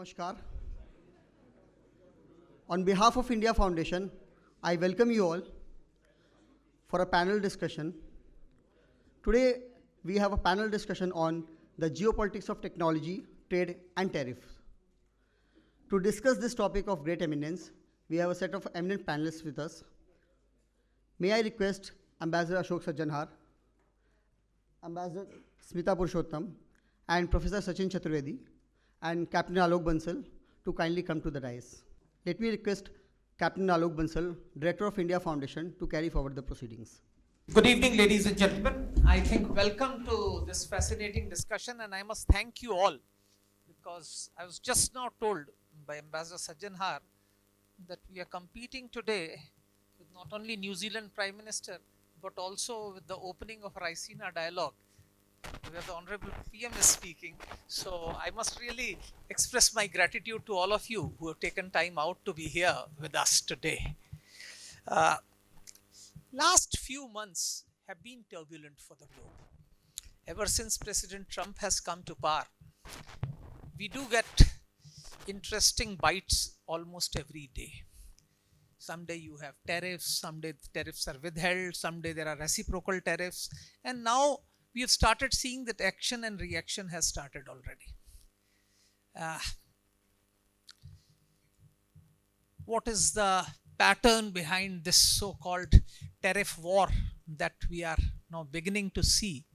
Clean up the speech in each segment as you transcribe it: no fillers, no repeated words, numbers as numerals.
Namaskar. On behalf of India Foundation, I welcome you all for a panel discussion. Today, we have a panel discussion on the geopolitics of technology, trade, and tariffs. To discuss this topic of great eminence, we have a set of eminent panelists with us. May I request Ambassador Ashok Sajjanhar, Ambassador Smita Purushottam, and Professor Sachin Chaturvedi, and Captain Alok Bansal to kindly come to the dais. Let me request Captain Alok Bansal, Director of India Foundation, to carry forward the proceedings. Good evening, ladies and gentlemen. I think welcome to this fascinating discussion, and I must thank you all because I was just now told by Ambassador Sajjanhar that we are competing today with not only New Zealand Prime Minister but also with the opening of Raisina dialogue where the Honorable PM is speaking. So I must really express my gratitude to all of you who have taken time out to be here with us today. Last few months have been turbulent for the globe. Ever since President Trump has come to power, we do get interesting bites almost every day. Someday you have tariffs, someday the tariffs are withheld, someday there are reciprocal tariffs, and now we have started seeing that action and reaction has started already. What is the pattern behind this so-called tariff war that we are now beginning to see?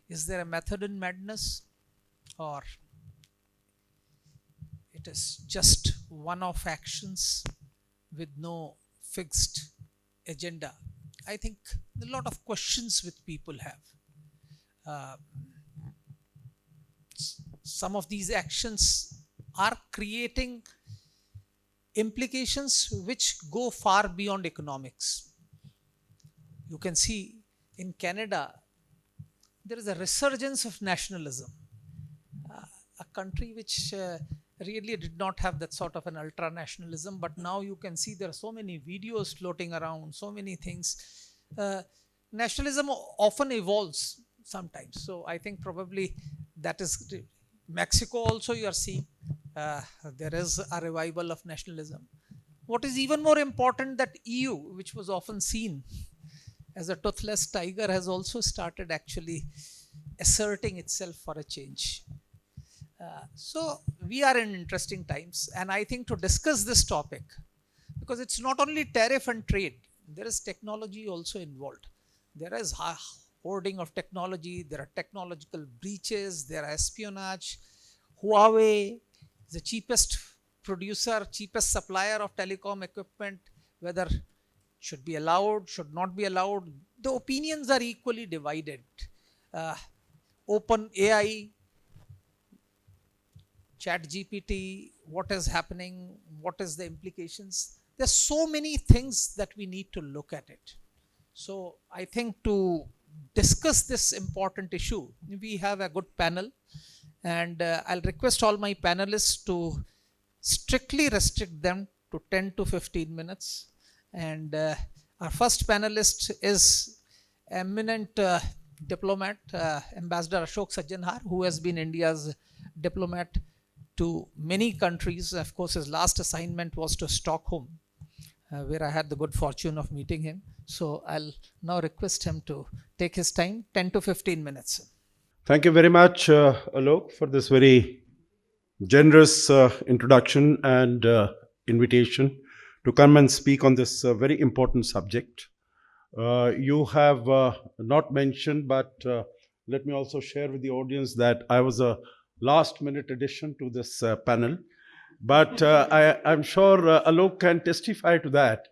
Is there a method in madness, or it is just one-off actions with no fixed agenda? I think a lot of questions which people have. Some of these actions are creating implications which go far beyond economics. You can see in Canada, there is a resurgence of nationalism. A country which really did not have that sort of an ultra-nationalism, but now you can see there are so many videos floating around, so many things. Nationalism often evolves sometimes. So I think probably that is Mexico also you are seeing. There is a revival of nationalism. What is even more important, that EU, which was often seen as a toothless tiger, has also started actually asserting itself for a change. So we are in interesting times, and I think to discuss this topic, because it's not only tariff and trade, there is technology also involved. There is hoarding of technology, there are technological breaches, there are espionage. Huawei, the cheapest producer, cheapest supplier of telecom equipment, whether should be allowed, should not be allowed. The opinions are equally divided. Open AI, ChatGPT, what is happening, what is the implications? There's so many things that we need to look at it. So I think to discuss this important issue, we have a good panel, and I'll request all my panelists to strictly restrict them to 10 to 15 minutes. And our first panelist is eminent diplomat, Ambassador Ashok Sajjanhar, who has been India's diplomat to many countries. Of course, his last assignment was to Stockholm, where I had the good fortune of meeting him. So I'll now request him to take his time, 10 to 15 minutes. Thank you very much, Alok, for this very generous introduction and invitation to come and speak on this very important subject. You have not mentioned, but let me also share with the audience that I was a last-minute addition to this panel. But I'm sure Alok can testify to that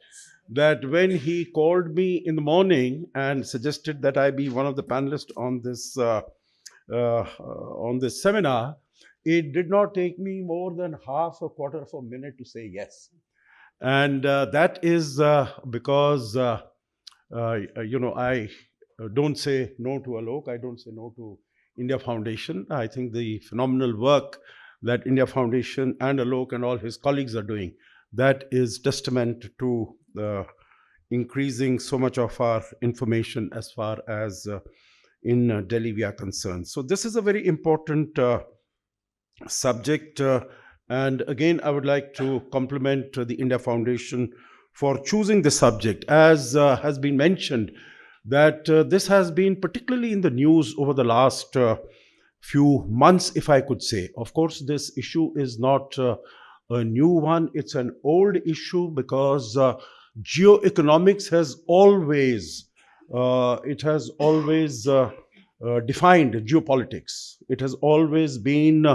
when he called me in the morning and suggested that I be one of the panelists on this seminar, it did not take me more than a quarter of a minute to say yes. And that is because, I don't say no to Alok, I don't say no to India Foundation. I think the phenomenal work that India Foundation and Alok and all his colleagues are doing, that is testament to increasing so much of our information as far as in Delhi we are concerned. So this is a very important subject And again, I would like to compliment the India Foundation for choosing the subject. As has been mentioned, that this has been particularly in the news over the last few months, if I could say. Of course, this issue is not a new one. It's an old issue because geoeconomics has always defined geopolitics. It has always been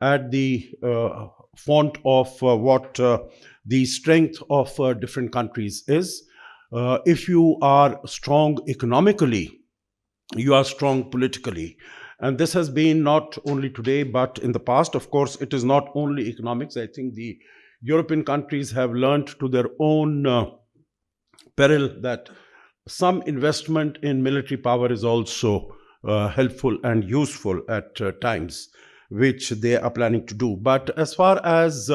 at the font of what the strength of different countries is. If you are strong economically, you are strong politically. And this has been not only today, but in the past. Of course, it is not only economics. I think the European countries have learned to their own peril that some investment in military power is also helpful and useful at times, which they are planning to do. But as far as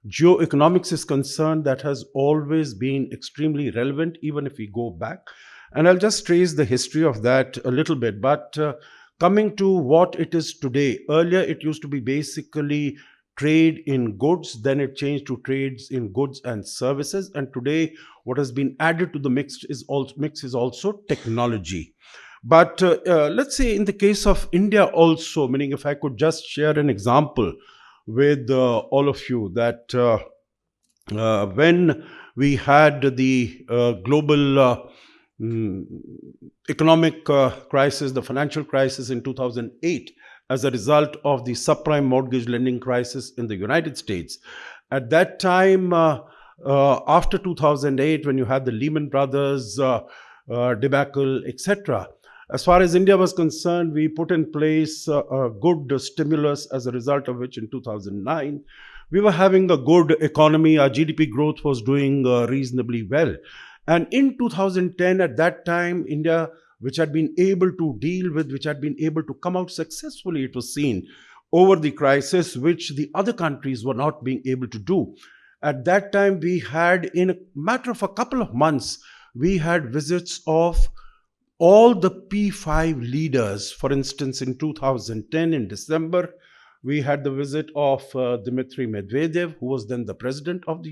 geoeconomics is concerned, that has always been extremely relevant, even if we go back. And I'll just trace the history of that a little bit. But coming to what it is today, earlier it used to be basically trade in goods, then it changed to trades in goods and services. And today, what has been added to the mix is also technology. But let's say in the case of India also, meaning if I could just share an example with all of you, that when we had the global economic crisis, the financial crisis in 2008, as a result of the subprime mortgage lending crisis in the United States. At that time, after 2008, when you had the Lehman Brothers debacle, etc., as far as India was concerned, we put in place a good stimulus, as a result of which in 2009, we were having a good economy. Our GDP growth was doing reasonably well. And in 2010, at that time, India, which had been able to come out successfully, it was seen, over the crisis, which the other countries were not being able to do. At that time, we had, in a matter of a couple of months, we had visits of all the P5 leaders. For instance, in 2010, in December, we had the visit of Dmitry Medvedev, who was then the president of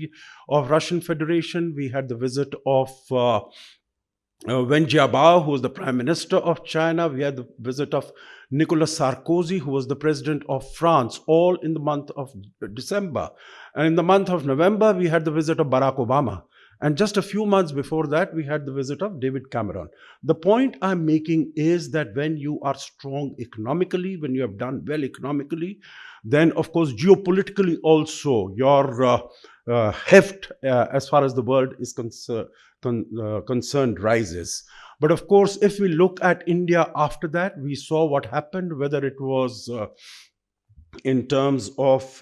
Russian Federation. We had the visit of Wen Jiabao, who was the prime minister of China. We had the visit of Nicolas Sarkozy, who was the president of France, all in the month of December. And in the month of November, we had the visit of Barack Obama. And just a few months before that, we had the visit of David Cameron. The point I'm making is that when you are strong economically, when you have done well economically, then of course geopolitically also your heft as far as the world is concerned rises. But of course, if we look at India after that, we saw what happened, whether it was in terms of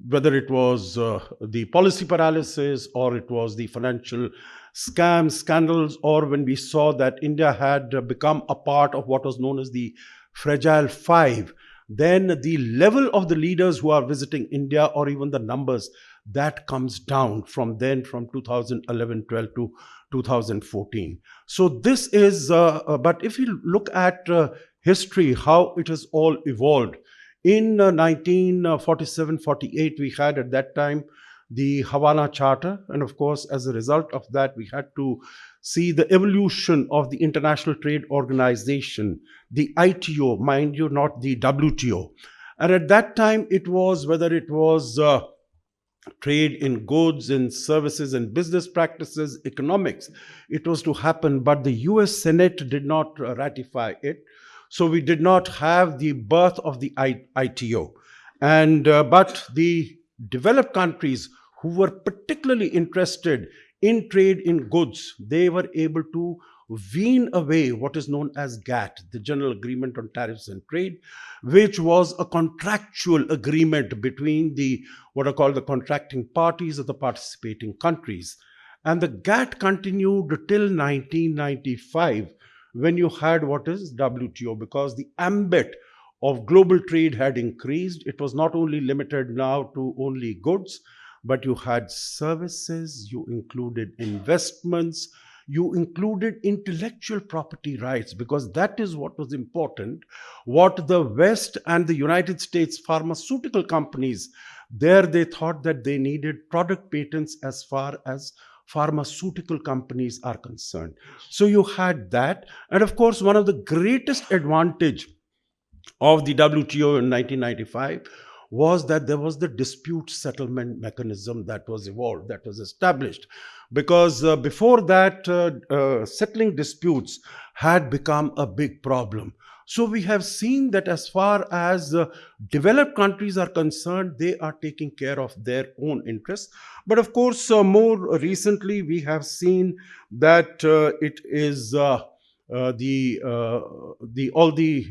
whether it was the policy paralysis, or it was the financial scandals, or when we saw that India had become a part of what was known as the Fragile Five, then the level of the leaders who are visiting India, or even the numbers, that comes down from 2011-12 to 2014. So this is, but if you look at history, how it has all evolved. In 1947-48, we had at that time the Havana Charter. And of course, as a result of that, we had to see the evolution of the International Trade Organization, the ITO, mind you, not the WTO. And at that time, it was, whether it was trade in goods, in services, and business practices, economics, it was to happen. But the US Senate did not ratify it. So we did not have the birth of the ITO. And but the developed countries who were particularly interested in trade in goods, they were able to wean away what is known as GATT, the General Agreement on Tariffs and Trade, which was a contractual agreement between the what are called the contracting parties of the participating countries. And the GATT continued till 1995, when you had what is WTO, because the ambit of global trade had increased. It was not only limited now to only goods, but you had services, you included investments, you included intellectual property rights, because that is what was important. What the West and the United States pharmaceutical companies, there they thought that they needed product patents as far as pharmaceutical companies are concerned. So you had that. And of course, one of the greatest advantage of the WTO in 1995 was that there was the dispute settlement mechanism that was evolved, that was established. Because before that, settling disputes had become a big problem. So we have seen that as far as developed countries are concerned, they are taking care of their own interests. But of course, more recently, we have seen that it is all the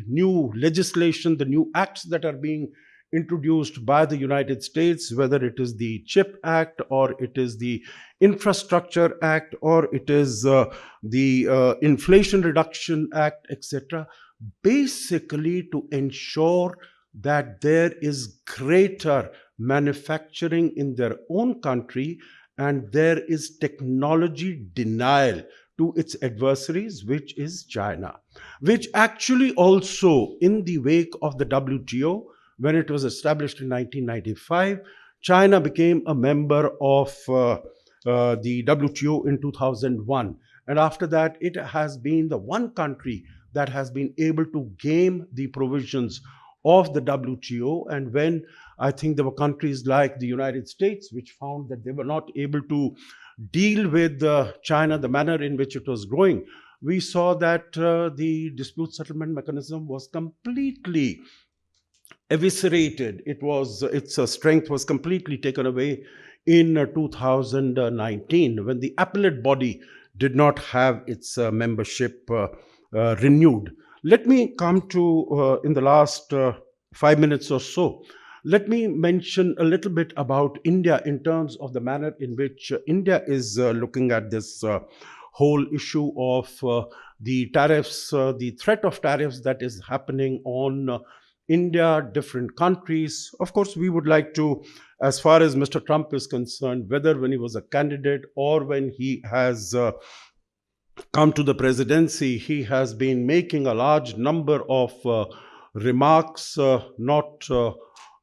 new legislation, the new acts that are being introduced by the United States, whether it is the CHIP Act or it is the Infrastructure Act or it is the Inflation Reduction Act, etc., basically to ensure that there is greater manufacturing in their own country and there is technology denial to its adversaries, which is China, which actually also, in the wake of the WTO, when it was established in 1995, China became a member of the WTO in 2001. And after that, it has been the one country that has been able to game the provisions of the WTO. And when I think there were countries like the United States which found that they were not able to deal with China, the manner in which it was growing, we saw that the dispute settlement mechanism was completely eviscerated. Its strength was completely taken away in 2019 when the appellate body did not have its membership renewed. Let me come to, in the last 5 minutes or so, let me mention a little bit about India in terms of the manner in which India is looking at this whole issue of the tariffs, the threat of tariffs that is happening on India, different countries. Of course, we would like to, as far as Mr. Trump is concerned, whether when he was a candidate or when he has come to the presidency, he has been making a large number of remarks, not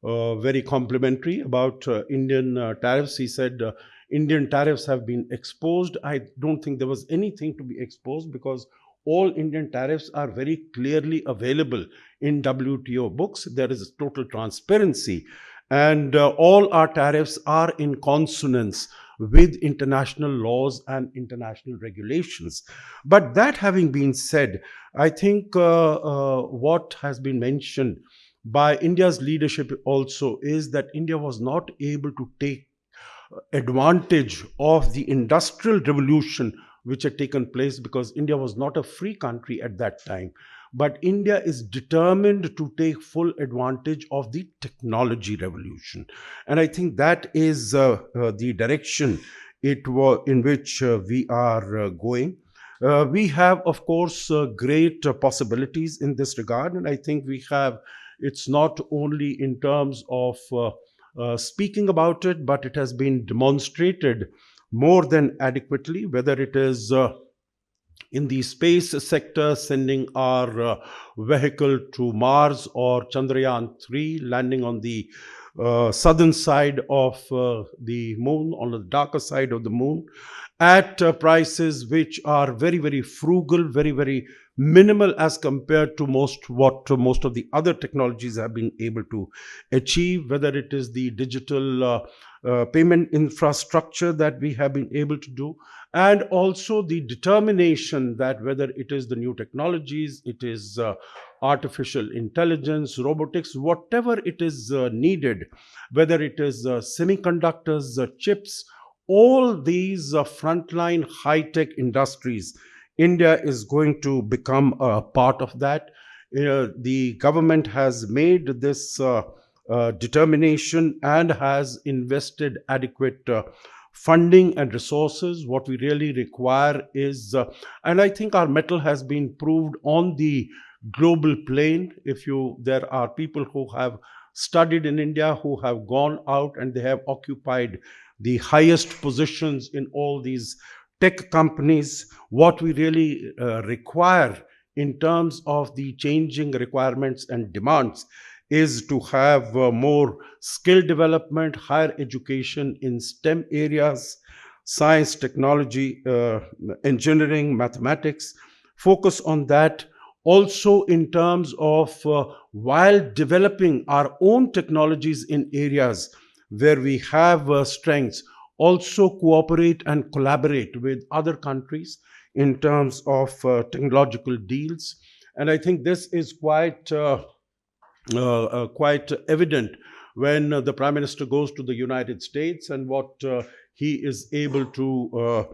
very complimentary about Indian tariffs. He said Indian tariffs have been exposed. I don't think there was anything to be exposed because all Indian tariffs are very clearly available in WTO books. There is total transparency. And all our tariffs are in consonance with international laws and international regulations. But that having been said, I think what has been mentioned by India's leadership also is that India was not able to take advantage of the industrial revolution which had taken place because India was not a free country at that time. But India is determined to take full advantage of the technology revolution. And I think that is the direction in which we are going. We have, of course, great possibilities in this regard. And I think it's not only in terms of speaking about it, but it has been demonstrated more than adequately, whether it is in the space sector, sending our vehicle to Mars, or Chandrayaan-3 landing on the southern side of the moon, on the darker side of the moon, at prices which are very, very frugal, very, very minimal as compared to most of the other technologies have been able to achieve, whether it is the digital payment infrastructure that we have been able to do, and also the determination that whether it is the new technologies, it is artificial intelligence, robotics, whatever it is needed, whether it is semiconductors, chips, all these frontline high-tech industries, India is going to become a part of that. The government has made this determination and has invested adequate funding and resources. What we really require is, and I think our mettle has been proved on the global plane. There are people who have studied in India, who have gone out and they have occupied the highest positions in all these tech companies, what we really require in terms of the changing requirements and demands is to have more skill development, higher education in STEM areas, science, technology, engineering, mathematics, focus on that. Also in terms of while developing our own technologies in areas where we have strengths, also cooperate and collaborate with other countries in terms of technological deals. And I think this is quite evident when the Prime Minister goes to the United States and what he is able to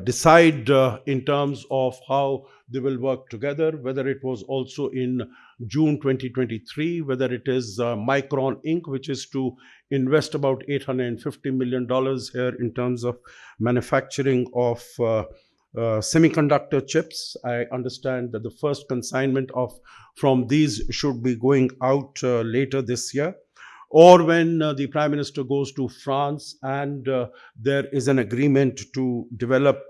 decide in terms of how they will work together, whether it was also in June 2023, whether it is Micron Inc., which is to invest about $850 million here in terms of manufacturing of semiconductor chips. I understand that the first consignment from these should be going out later this year. Or when the Prime Minister goes to France and there is an agreement to develop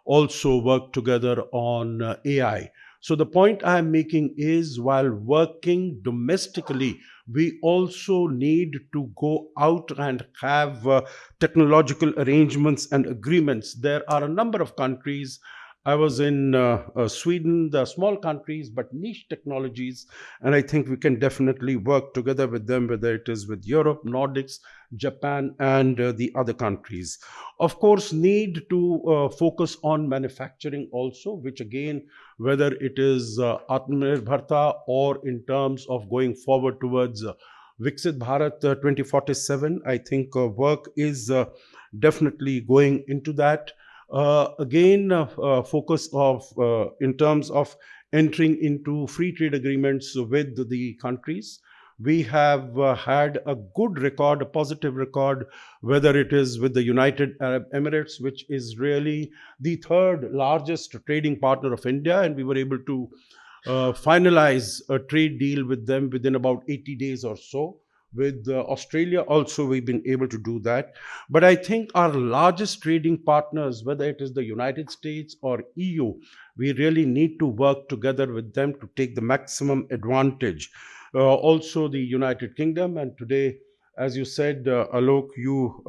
also work together on AI. So the point I am making is while working domestically, we also need to go out and have technological arrangements and agreements. There are a number of countries. I was in Sweden, the small countries, but niche technologies. And I think we can definitely work together with them, whether it is with Europe, Nordics, Japan, and the other countries. Of course, need to focus on manufacturing also, which again, whether it is Atmanirbharta or in terms of going forward towards Viksit Bharat 2047, I think work is definitely going into that. Focus of in terms of entering into free trade agreements with the countries. We have had a good record, a positive record, whether it is with the United Arab Emirates, which is really the third largest trading partner of India, and we were able to finalize a trade deal with them within about 80 days or so. With Australia also, we've been able to do that. But I think our largest trading partners, whether it is the United States or EU, we really need to work together with them to take the maximum advantage. Also the United Kingdom, and today, as you said, Alok, you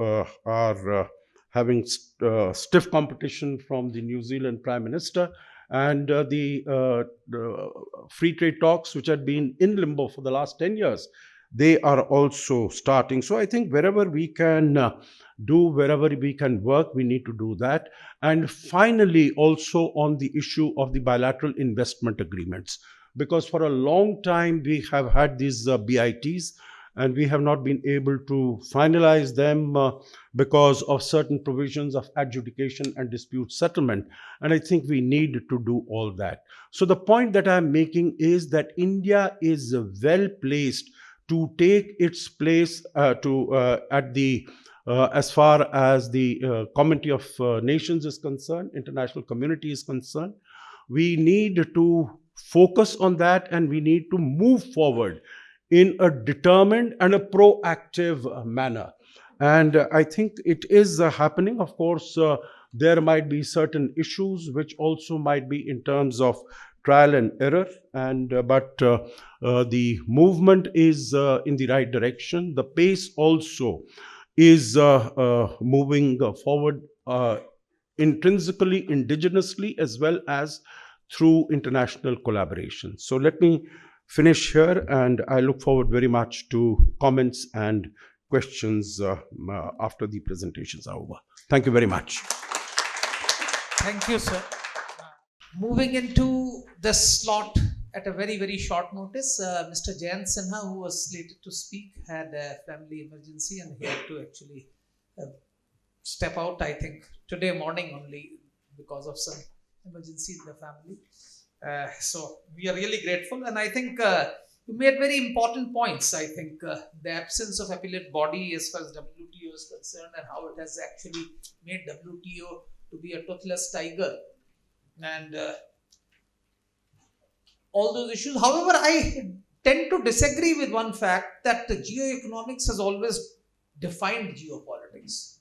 are having stiff competition from the New Zealand Prime Minister, and the free trade talks, which had been in limbo for the last 10 years, they are also starting. So I think wherever we can wherever we can work, we need to do that. And finally, also on the issue of the bilateral investment agreements, because for a long time we have had these BITs and we have not been able to finalize them because of certain provisions of adjudication and dispute settlement. And I think we need to do all that. So the point that I'm making is that India is well placed to take its place at the as far as the Community of Nations is concerned, international community is concerned. We need to focus on that, and we need to move forward in a determined and a proactive manner. And I think it is happening. Of course, there might be certain issues which also might be in terms of trial and error, and but the movement is in the right direction. The pace also is moving forward intrinsically, indigenously, as well as through international collaboration. So let me finish here, and I look forward very much to comments and questions after the presentations are over. Thank you very much. Thank you, sir. Moving into the slot at a very, very short notice, Mr. Jayant Sinha, who was slated to speak, had a family emergency and he had to actually step out, I think, today morning only because of some emergency in the family. So we are really grateful, and I think you made very important points. I think the absence of appellate body as far as WTO is concerned and how it has actually made WTO to be a toothless tiger. And all those issues. However, I tend to disagree with one fact that the geoeconomics has always defined geopolitics.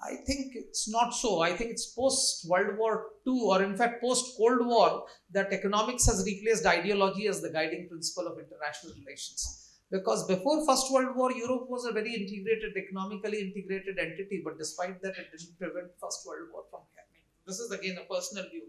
I think it's not so. I think it's post World War II, or in fact post Cold War, that economics has replaced ideology as the guiding principle of international relations. Because before First World War, Europe was a very integrated, economically integrated entity, but despite that, it didn't prevent First World War from happening. This is again a personal view.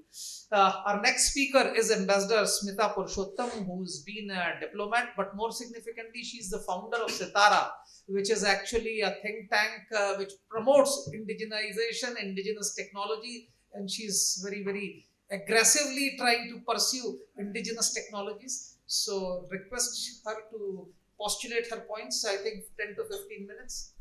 Our next speaker is Ambassador Smita Purushottam, who's been a diplomat, but more significantly, she's the founder of SITAARA, which is actually a think tank which promotes indigenization, indigenous technology, and she's very, very aggressively trying to pursue indigenous technologies. So request her to postulate her points, I think 10 to 15 minutes.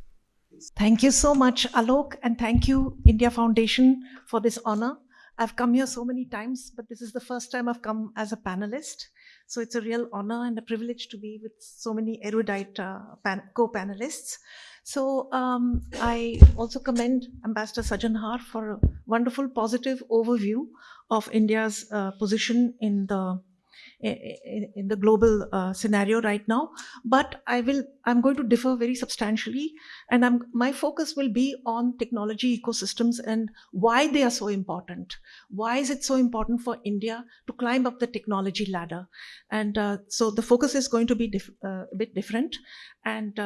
Thank you so much, Alok, and thank you, India Foundation, for this honor. I've come here so many times, but this is the first time I've come as a panelist. So it's a real honor and a privilege to be with so many erudite co-panelists. So I also commend Ambassador Sajjanhar for a wonderful, positive overview of India's position in the global scenario right now, but I'm going to differ very substantially, and my focus will be on technology ecosystems and why they are so important. Why is it so important for India to climb up the technology ladder? And so the focus is going to be a bit different, and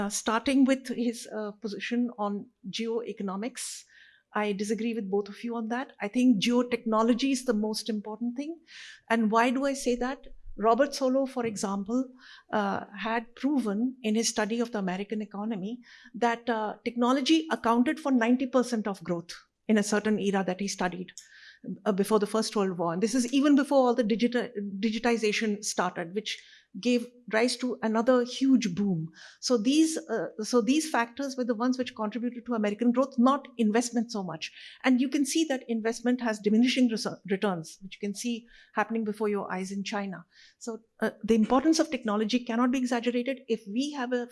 starting with his position on geoeconomics. I disagree with both of you on that. I think geotechnology is the most important thing. And why do I say that? Robert Solow, for example, had proven in his study of the American economy that technology accounted for 90% of growth in a certain era that he studied before the First World War. And this is even before all the digitization started, which gave rise to another huge boom. So these factors were the ones which contributed to American growth, not investment so much. And you can see that investment has diminishing returns, which you can see happening before your eyes in China. So the importance of technology cannot be exaggerated. If we have a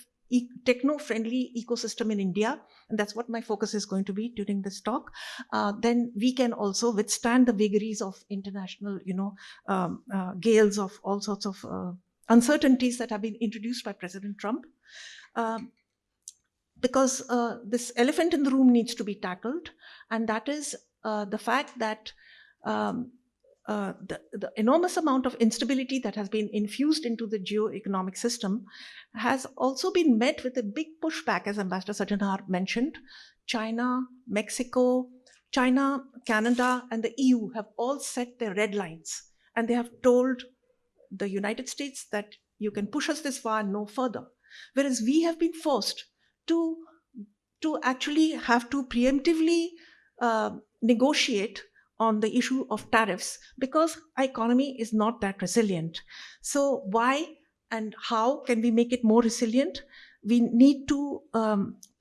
techno-friendly ecosystem in India, and that's what my focus is going to be during this talk, then we can also withstand the vagaries of international, gales of all sorts of uncertainties that have been introduced by President Trump. Because this elephant in the room needs to be tackled, and that is the fact that the enormous amount of instability that has been infused into the geoeconomic system has also been met with a big pushback, as Ambassador Sajjanhar mentioned. China, Mexico, Canada, and the EU have all set their red lines, and they have told the United States that you can push us this far and no further. Whereas we have been forced to actually have to preemptively negotiate on the issue of tariffs because our economy is not that resilient. So why and how can we make it more resilient? We need to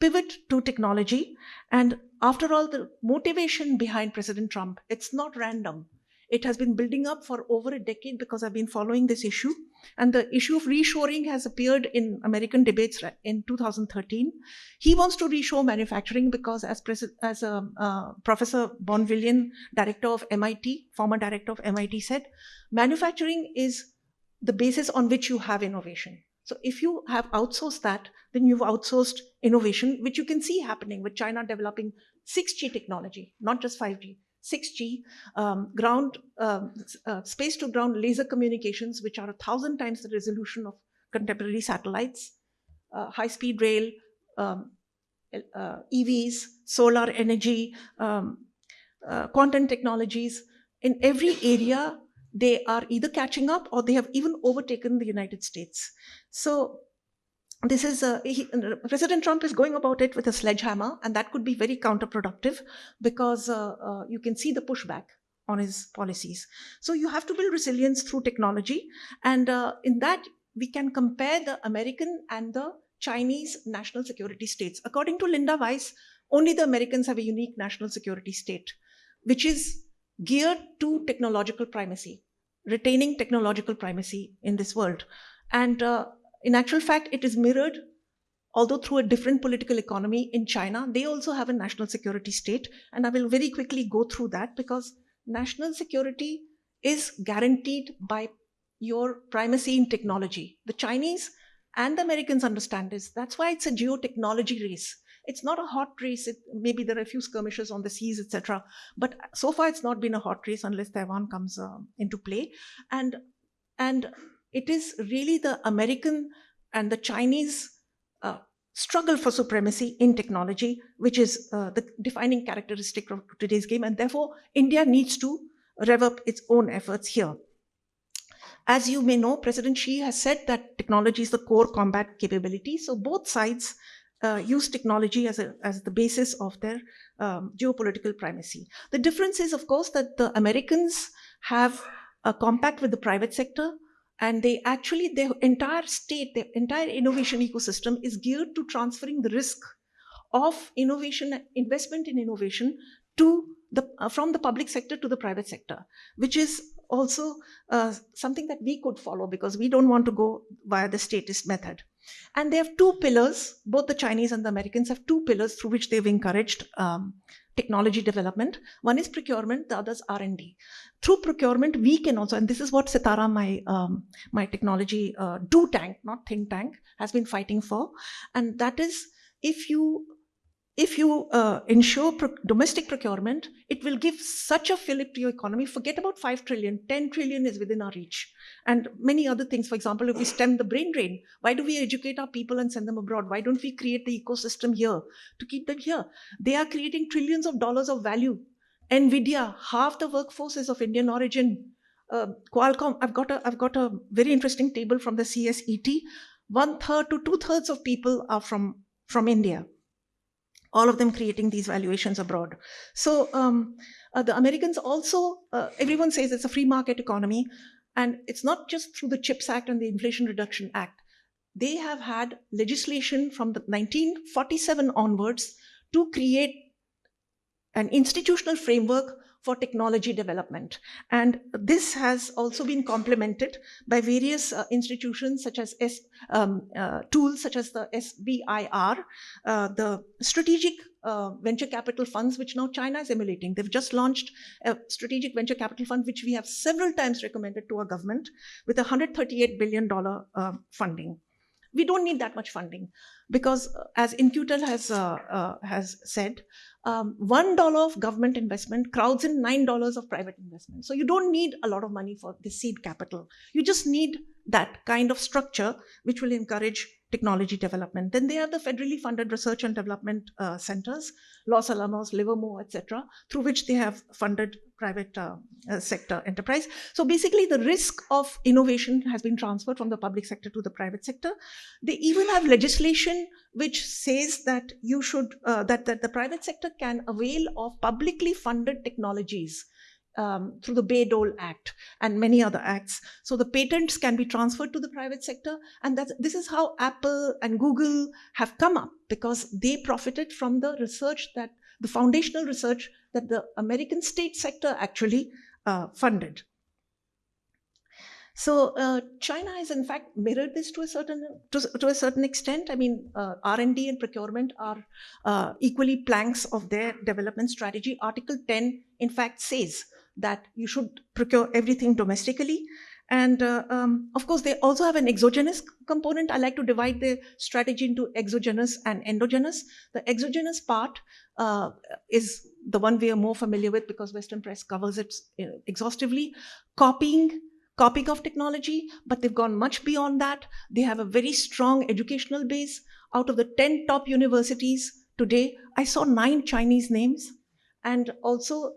pivot to technology. And after all, the motivation behind President Trump, it's not random. It has been building up for over a decade because I've been following this issue. And the issue of reshoring has appeared in American debates in 2013. He wants to reshore manufacturing because as Professor Bonvillian, director of MIT, former director of MIT said, manufacturing is the basis on which you have innovation. So if you have outsourced that, then you've outsourced innovation, which you can see happening with China developing 6G technology, not just 5G. 6G, space-to-ground laser communications, which are 1,000 times the resolution of contemporary satellites, high-speed rail, EVs, solar energy, quantum technologies. In every area, they are either catching up or they have even overtaken the United States. So this is President Trump is going about it with a sledgehammer, and that could be very counterproductive because you can see the pushback on his policies. So you have to build resilience through technology, and in that we can compare the American and the Chinese national security states. According to Linda Weiss, only the Americans have a unique national security state, which is geared to technological primacy, retaining technological primacy in this world. And in actual fact, it is mirrored, although through a different political economy in China. They also have a national security state. And I will very quickly go through that because national security is guaranteed by your primacy in technology. The Chinese and the Americans understand this. That's why it's a geotechnology race. It's not a hot race. Maybe there are a few skirmishes on the seas, etc. But so far, it's not been a hot race unless Taiwan comes into play. And it is really the American and the Chinese struggle for supremacy in technology, which is the defining characteristic of today's game. And therefore, India needs to rev up its own efforts here. As you may know, President Xi has said that technology is the core combat capability. So both sides use technology as the basis of their geopolitical primacy. The difference is, of course, that the Americans have a compact with the private sector, and their entire state, their entire innovation ecosystem is geared to transferring the risk of innovation, investment in innovation from the public sector to the private sector, which is also something that we could follow because we don't want to go via the statist method. And they have two pillars, both the Chinese and the Americans have two pillars through which they've encouraged technology development. One is procurement, the other is R&D. Through procurement, we can also, and this is what SITAARA, my technology do tank, not think tank, has been fighting for. And that is, if you ensure domestic procurement, it will give such a fillip to your economy. Forget about 5 trillion, 10 trillion is within our reach. And many other things. For example, if we stem the brain drain, why do we educate our people and send them abroad? Why don't we create the ecosystem here to keep them here? They are creating trillions of dollars of value. NVIDIA, half the workforce is of Indian origin. Qualcomm, I've got a very interesting table from the CSET. 1/3 to 2/3 of people are from India. All of them creating these valuations abroad. So the Americans also, everyone says it's a free market economy, and it's not just through the CHIPS Act and the Inflation Reduction Act. They have had legislation from the 1947 onwards to create an institutional framework for technology development. And this has also been complemented by various institutions such as tools such as the SBIR, the strategic venture capital funds, which now China is emulating. They've just launched a strategic venture capital fund, which we have several times recommended to our government, with $138 billion funding. We don't need that much funding because, as InQtel has said, $1 of government investment crowds in $9 of private investment. So you don't need a lot of money for the seed capital. You just need that kind of structure which will encourage technology development. Then they have the federally funded research and development centers, Los Alamos, Livermore, etc., through which they have funded private sector enterprise. So basically the risk of innovation has been transferred from the public sector to the private sector. They even have legislation which says that you should, that the private sector can avail of publicly funded technologies through the Bayh-Dole Act and many other acts. So the patents can be transferred to the private sector. And this is how Apple and Google have come up, because they profited from the research the foundational research that the American state sector actually funded. So China has in fact mirrored this to a certain extent. I mean, R&D and procurement are equally planks of their development strategy. Article 10 in fact says that you should procure everything domestically. And of course, they also have an exogenous component. I like to divide the strategy into exogenous and endogenous. The exogenous part is the one we are more familiar with because Western press covers it exhaustively. Copying of technology, but they've gone much beyond that. They have a very strong educational base. Out of the 10 top universities today, I saw 9 Chinese names. And also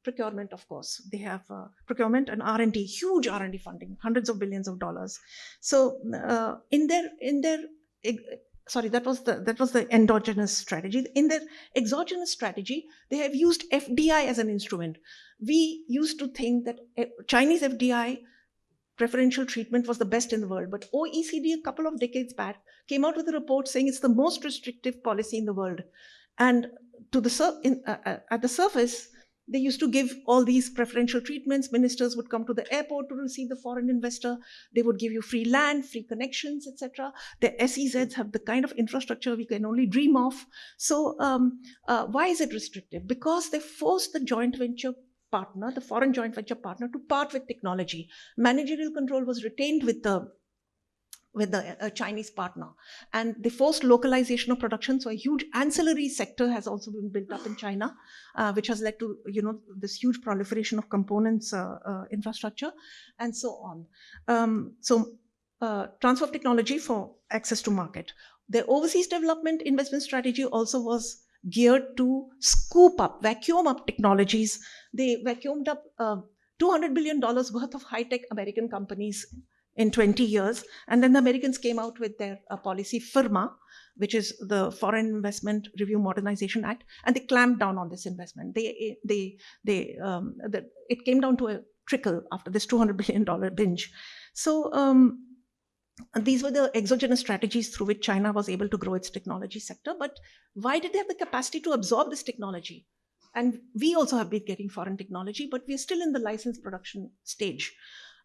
procurement, of course. They have procurement and R&D, huge R&D funding, hundreds of billions of dollars. So sorry, that was the endogenous strategy. In their exogenous strategy, they have used FDI as an instrument. We used to think that Chinese FDI preferential treatment was the best in the world, but OECD a couple of decades back came out with a report saying it's the most restrictive policy in the world. And at the surface, they used to give all these preferential treatments. Ministers would come to the airport to receive the foreign investor. They would give you free land, free connections, etc. The SEZs have the kind of infrastructure we can only dream of. So why is it restrictive? Because they forced the joint venture partner, the foreign joint venture partner, to part with technology. Managerial control was retained with the with the Chinese partner. And the forced localization of production, so a huge ancillary sector has also been built up in China, which has led to, this huge proliferation of components infrastructure, and so on. Transfer of technology for access to market. The overseas development investment strategy also was geared to scoop up, vacuum up technologies. They vacuumed up $200 billion worth of high-tech American companies in 20 years. And then the Americans came out with their policy, FIRMA, which is the Foreign Investment Review Modernization Act, and they clamped down on this investment. It came down to a trickle after this $200 billion binge. So these were the exogenous strategies through which China was able to grow its technology sector. But why did they have the capacity to absorb this technology? And we also have been getting foreign technology, but we're still in the license production stage,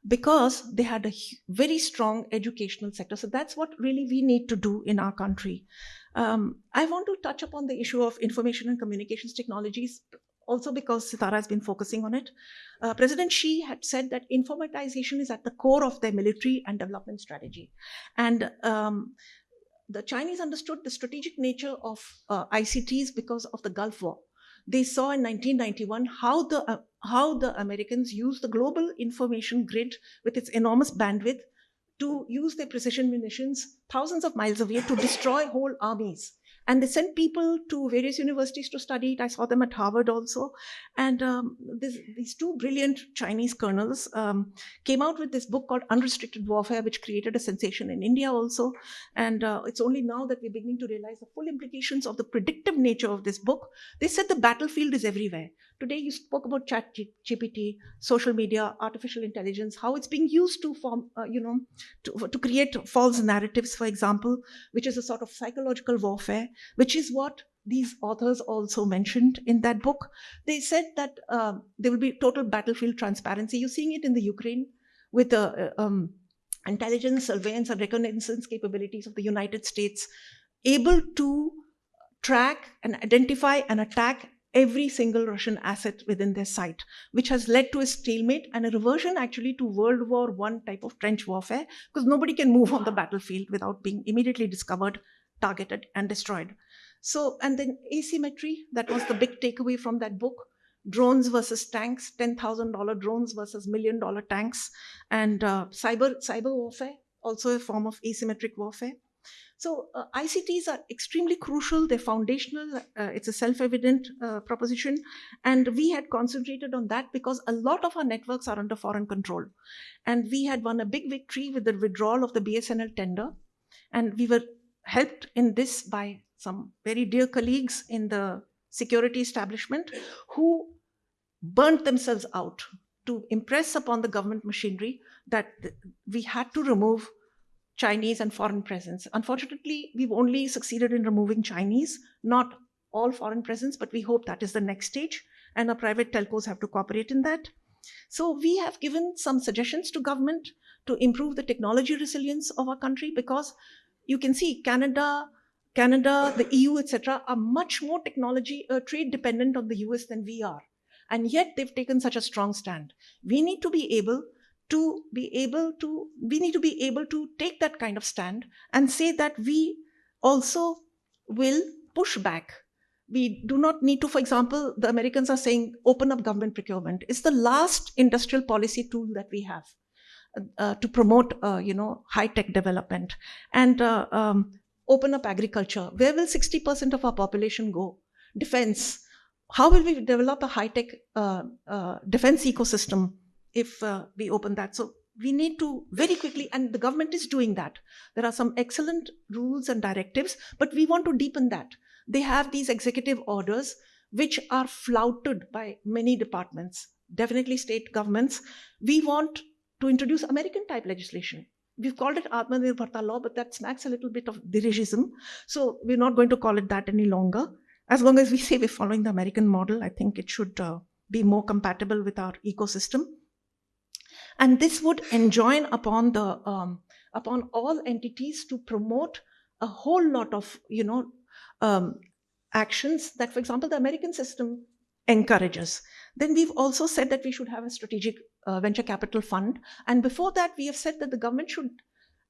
because they had a very strong educational sector. So that's what really we need to do in our country. I want to touch upon the issue of information and communications technologies, also because SITAARA has been focusing on it. President Xi had said that informatization is at the core of their military and development strategy. And the Chinese understood the strategic nature of ICTs because of the Gulf War. They saw in 1991 how the Americans used the global information grid with its enormous bandwidth to use their precision munitions thousands of miles away to destroy whole armies. And they sent people to various universities to study it. I saw them at Harvard also. And these two brilliant Chinese colonels came out with this book called Unrestricted Warfare, which created a sensation in India also. And it's only now that we're beginning to realize the full implications of the predictive nature of this book. They said the battlefield is everywhere. Today you spoke about ChatGPT, social media, artificial intelligence, how it's being used to form, to create false narratives, for example, which is a sort of psychological warfare, which is what these authors also mentioned in that book. They said that there will be total battlefield transparency. You're seeing it in the Ukraine with the intelligence, surveillance, and reconnaissance capabilities of the United States, able to track and identify and attack every single Russian asset within their sight, which has led to a stalemate and a reversion actually to World War I type of trench warfare, because nobody can move on the battlefield without being immediately discovered, targeted, and destroyed. So, and then asymmetry, that was the big takeaway from that book. Drones versus tanks, $10,000 drones versus $1 million tanks, and cyber warfare, also a form of asymmetric warfare. So ICTs are extremely crucial. They're foundational. It's a self-evident proposition. And we had concentrated on that because a lot of our networks are under foreign control. And we had won a big victory with the withdrawal of the BSNL tender. And we were helped in this by some very dear colleagues in the security establishment who burnt themselves out to impress upon the government machinery that we had to remove Chinese and foreign presence. Unfortunately, we've only succeeded in removing Chinese, not all foreign presence, but we hope that is the next stage, and our private telcos have to cooperate in that. So we have given some suggestions to government to improve the technology resilience of our country, because you can see Canada, the EU, etc., are much more technology trade dependent on the US than we are. And yet they've taken such a strong stand. We need to be able to take that kind of stand and say that we also will push back. We do not need to, for example, the Americans are saying open up government procurement. It's the last industrial policy tool that we have to promote, high-tech development, and open up agriculture. Where will 60% of our population go? Defense. How will we develop a high-tech defense ecosystem if we open that? So we need to very quickly, and the government is doing that. There are some excellent rules and directives, but we want to deepen that. They have these executive orders which are flouted by many departments, definitely state governments. We want to introduce American-type legislation. We've called it Atmanirbharta law, but that smacks a little bit of dirigism. So we're not going to call it that any longer. As long as we say we're following the American model, I think it should be more compatible with our ecosystem. And this would enjoin upon all entities to promote a whole lot of actions that, for example, the American system encourages. Then we've also said that we should have a strategic venture capital fund. And before that, we have said that the government should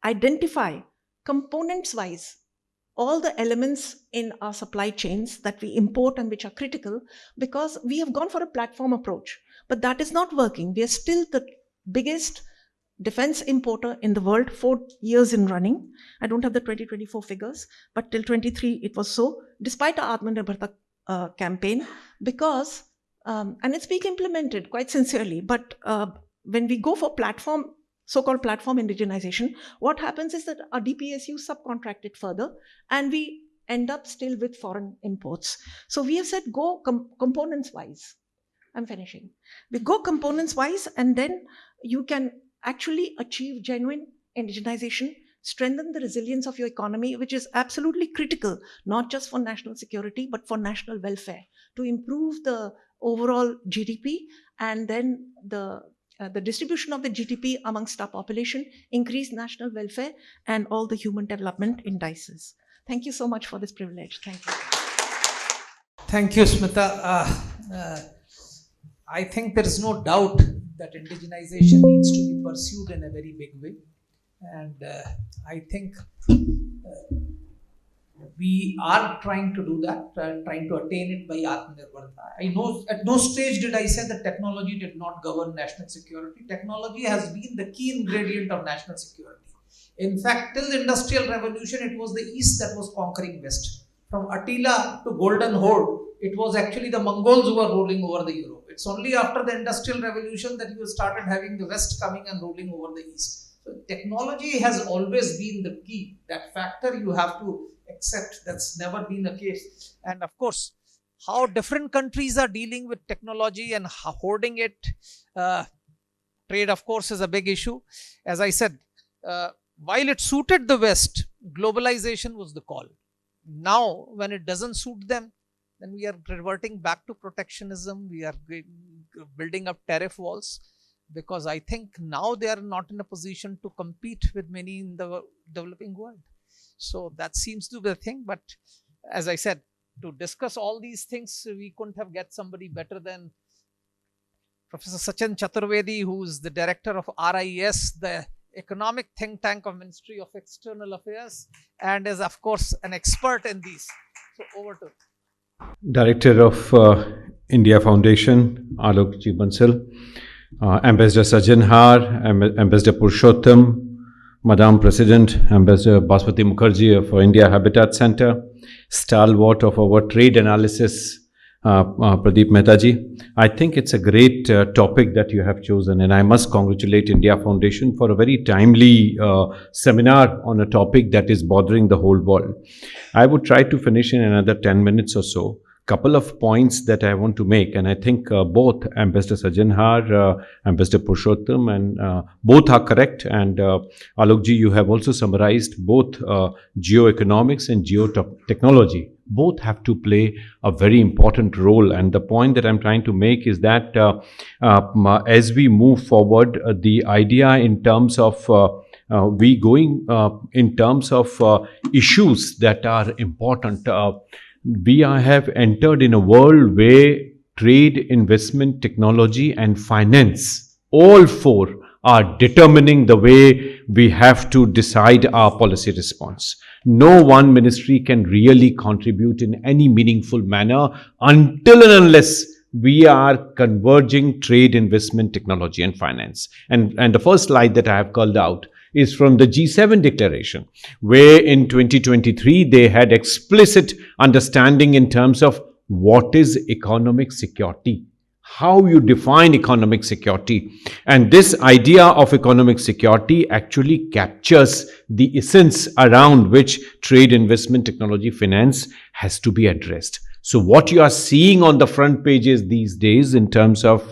identify components wise all the elements in our supply chains that we import and which are critical, because we have gone for a platform approach, but that is not working. We are still the biggest defense importer in the world, 4 years in running. I don't have the 2024 figures, but till 23 it was so, despite our Atmanirbharta campaign, because, and it's being implemented quite sincerely, but when we go for platform, so-called platform indigenization, what happens is that our DPSU subcontract it further, and we end up still with foreign imports. So we have said go components-wise. I'm finishing. We go components-wise, and then you can actually achieve genuine indigenization, strengthen the resilience of your economy, which is absolutely critical, not just for national security, but for national welfare, to improve the overall GDP, and then the distribution of the GDP amongst our population, increase national welfare, and all the human development indices. Thank you so much for this privilege. Thank you. Thank you, Smita. I think there is no doubt that indigenization needs to be pursued in a very big way. And I think we are trying to do that, trying to attain it by Atmanirbharta. I know at no stage did I say that technology did not govern national security. Technology has been the key ingredient of national security. In fact, till the Industrial Revolution, it was the East that was conquering West. From Attila to Golden Horde, it was actually the Mongols who were ruling over the Europe. It's only after the Industrial Revolution that you started having the West coming and ruling over the East. So technology has always been the key. That factor you have to accept. That's never been the case. And of course, how different countries are dealing with technology and hoarding it. Trade, of course, is a big issue. As I said, while it suited the West, globalization was the call. Now, when it doesn't suit them, then we are reverting back to protectionism. We are building up tariff walls, because I think now they are not in a position to compete with many in the developing world. So that seems to be the thing. But as I said, to discuss all these things, we couldn't have get somebody better than Professor Sachin Chaturvedi, who is the director of RIS, the economic think tank of Ministry of External Affairs, and is of course an expert in these. So over to Director of India Foundation, Alok ji Bansal, Ambassador Sajjanhar, Ambassador Purushottam, Madam President, Ambassador Baswati Mukherjee for India Habitat Center, stalwart of our trade analysis, Pradeep Mehtaji. I think it's a great topic that you have chosen, and I must congratulate India Foundation for a very timely seminar on a topic that is bothering the whole world. I would try to finish in another 10 minutes or so. Couple of points that I want to make, and I think both Ambassador Sajjanhar, Ambassador Purushottam, and both are correct. And Alok ji, you have also summarized both geoeconomics and geotechnology. Both have to play a very important role. And the point that I'm trying to make is that as we move forward, the idea in terms of in terms of issues that are important. We have entered in a world where trade, investment, technology, and finance, all four are determining the way we have to decide our policy response. No one ministry can really contribute in any meaningful manner until and unless we are converging trade, investment, technology, and finance. And the first slide that I have called out is from the G7 declaration, where in 2023 they had explicit understanding in terms of what is economic security, how you define economic security. And this idea of economic security actually captures the essence around which trade, investment, technology, finance has to be addressed. So what you are seeing on the front pages these days in terms of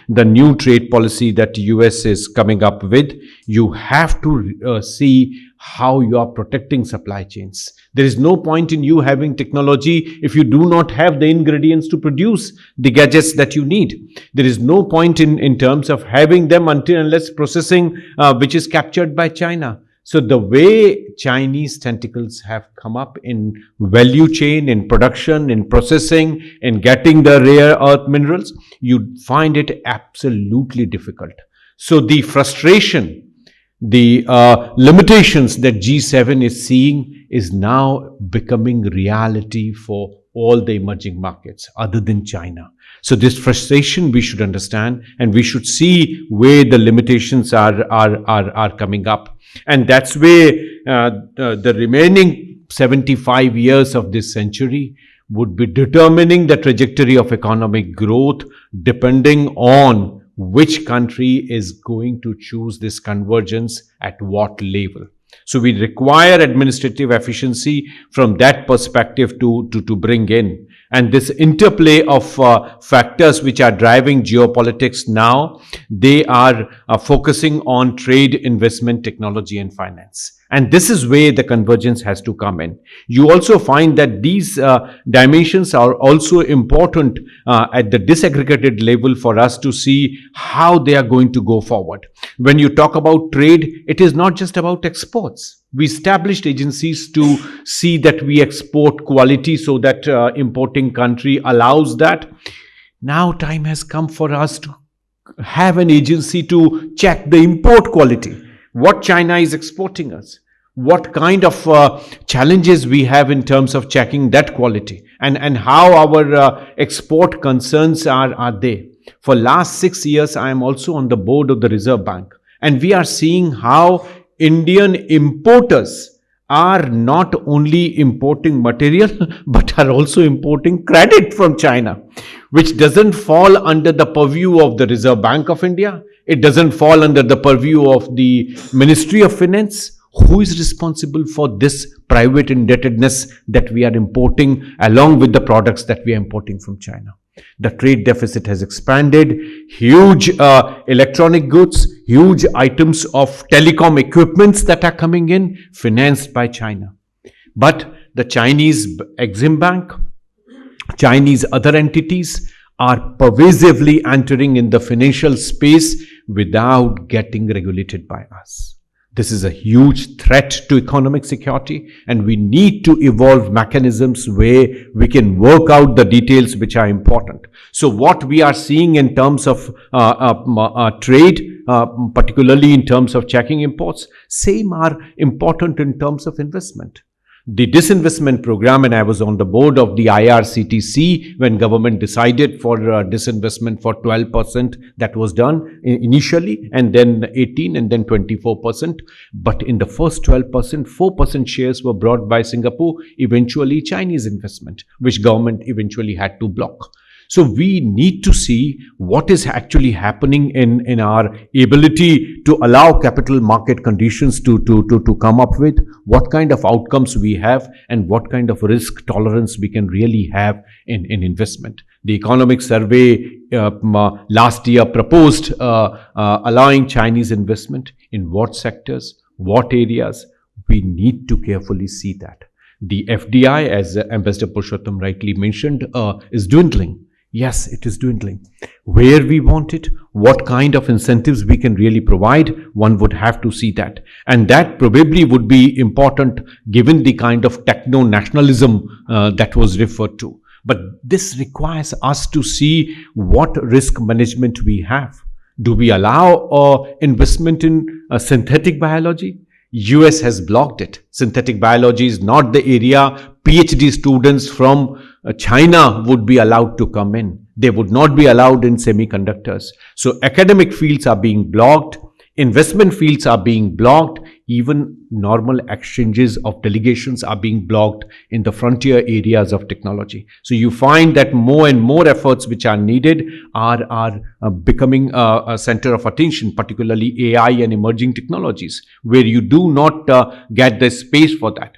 the new trade policy that the US is coming up with, you have to see how you are protecting supply chains. There is no point in you having technology if you do not have the ingredients to produce the gadgets that you need. There is no point in terms of having them until unless processing which is captured by China. So the way Chinese tentacles have come up in value chain, in production, in processing, in getting the rare earth minerals, you find it absolutely difficult. So the frustration the limitations that G7 is seeing is now becoming reality for all the emerging markets other than China. So this frustration we should understand, and we should see where the limitations are coming up. And that's where the remaining 75 years of this century would be determining the trajectory of economic growth, depending on which country is going to choose this convergence at what level. So we require administrative efficiency from that perspective to bring in. And this interplay of factors which are driving geopolitics now, they are focusing on trade, investment, technology, and finance. And this is where the convergence has to come in. You also find that these dimensions are also important at the disaggregated level for us to see how they are going to go forward. When you talk about trade, it is not just about exports. We established agencies to see that we export quality so that importing country allows that. Now time has come for us to have an agency to check the import quality. What China is exporting us, what kind of challenges we have in terms of checking that quality, and how our export concerns are there. For last 6 years, I am also on the board of the Reserve Bank, and we are seeing how Indian importers are not only importing material but are also importing credit from China, which doesn't fall under the purview of the Reserve Bank of India. It doesn't fall under the purview of the Ministry of Finance. Who is responsible for this private indebtedness that we are importing along with the products that we are importing from China? The trade deficit has expanded. Huge electronic goods, huge items of telecom equipments that are coming in, financed by China. But the Chinese Exim Bank, Chinese other entities are pervasively entering in the financial space without getting regulated by us. This is a huge threat to economic security, and we need to evolve mechanisms where we can work out the details which are important. So what we are seeing in terms of trade, particularly in terms of checking imports, same are important in terms of investment. The disinvestment program, and I was on the board of the IRCTC when government decided for disinvestment for 12%. That was done initially, and then 18 and then 24%. But in the first 12%, 4% shares were brought by Singapore, eventually Chinese investment, which government eventually had to block. So we need to see what is actually happening in our ability to allow capital market conditions to come up with, what kind of outcomes we have, and what kind of risk tolerance we can really have in investment. The economic survey last year proposed allowing Chinese investment in what sectors, what areas. We need to carefully see that. The FDI, as Ambassador Purushottam rightly mentioned, is dwindling. Yes, it is dwindling. Where we want it, what kind of incentives we can really provide, one would have to see that. And that probably would be important given the kind of techno-nationalism that was referred to. But this requires us to see what risk management we have. Do we allow investment in synthetic biology? US has blocked it. Synthetic biology is not the area PhD students from China would be allowed to come in. They would not be allowed in semiconductors. So academic fields are being blocked, investment fields are being blocked, even normal exchanges of delegations are being blocked in the frontier areas of technology. So you find that more and more efforts which are needed are becoming a center of attention, particularly AI and emerging technologies, where you do not get the space for that.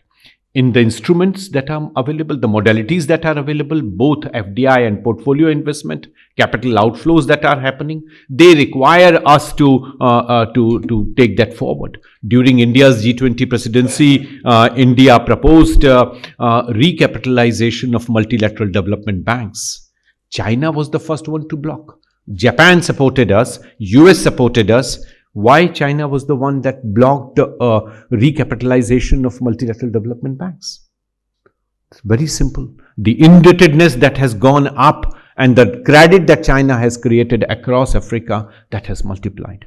In the instruments that are available, the modalities that are available, both FDI and portfolio investment, capital outflows that are happening, they require us to take that forward. During India's G20 presidency, India proposed recapitalization of multilateral development banks. China was the first one to block. Japan supported us, US supported us. Why China was the one that blocked recapitalization of multilateral development banks? It's very simple. The indebtedness that has gone up and the credit that China has created across Africa, that has multiplied.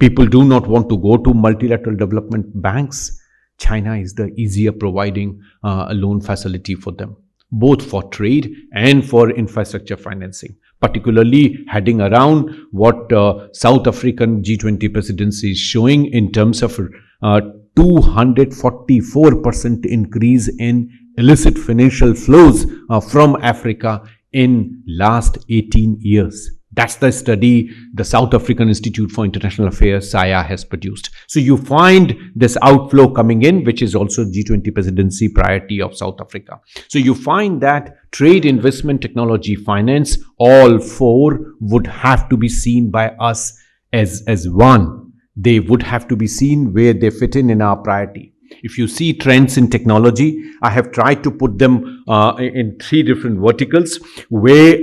People do not want to go to multilateral development banks. China is the easier providing a loan facility for them, both for trade and for infrastructure financing, particularly heading around what South African G20 presidency is showing in terms of 244% increase in illicit financial flows from Africa in last 18 years. That's the study the South African Institute for International Affairs, SIA, has produced. So you find this outflow coming in, which is also G20 presidency priority of South Africa. So you find that trade, investment, technology, finance, all four would have to be seen by us as one. They would have to be seen where they fit in our priority. If you see trends in technology, I have tried to put them in three different verticals, where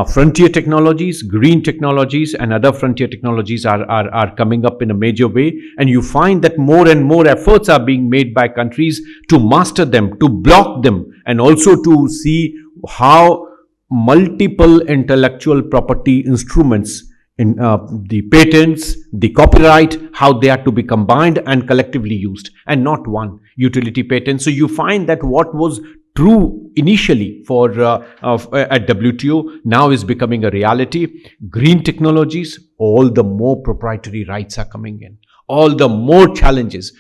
frontier technologies, green technologies, and other frontier technologies are coming up in a major way. And you find that more and more efforts are being made by countries to master them, to block them, and also to see how multiple intellectual property instruments in the patents, the copyright, how they are to be combined and collectively used, and not one utility patent. So you find that what was true initially for at WTO now is becoming a reality. Green technologies, all the more proprietary rights are coming in. All the more challenges,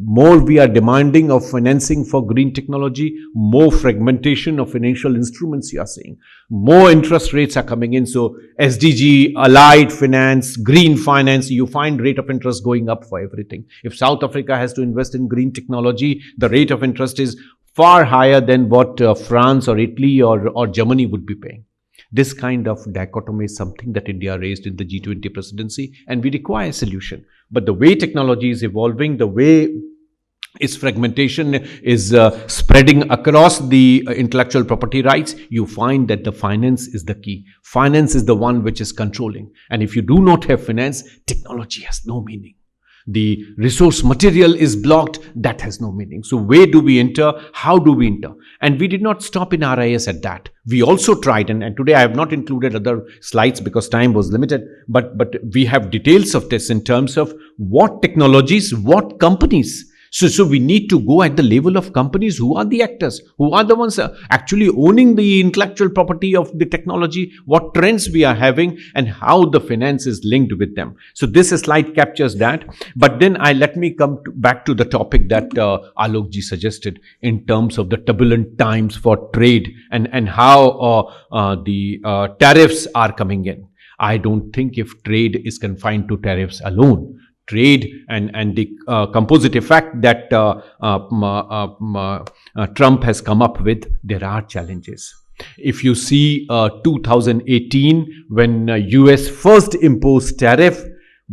more we are demanding of financing for green technology, more fragmentation of financial instruments you are seeing. More interest rates are coming in. So SDG, allied finance, green finance, you find rate of interest going up for everything. If South Africa has to invest in green technology, the rate of interest is far higher than what France or Italy or Germany would be paying. This kind of dichotomy is something that India raised in the G20 presidency, and we require a solution. But the way technology is evolving, the way its fragmentation is spreading across the intellectual property rights, you find that the finance is the key. Finance is the one which is controlling. And if you do not have finance, technology has no meaning. The resource material is blocked, that has no meaning. So where do we enter? How do we enter? And we did not stop in RIS at that. We also tried, and today I have not included other slides because time was limited, but we have details of this in terms of what technologies, what companies. So we need to go at the level of companies. Who are the actors? Who are the ones actually owning the intellectual property of the technology? What trends we are having and how the finance is linked with them. So this slide captures that. But then let me come back to the topic that Alok ji suggested in terms of the turbulent times for trade and how the tariffs are coming in. I don't think if trade is confined to tariffs alone. Trade and the composite effect that Trump has come up with, there are challenges. If you see 2018, when US first imposed tariff,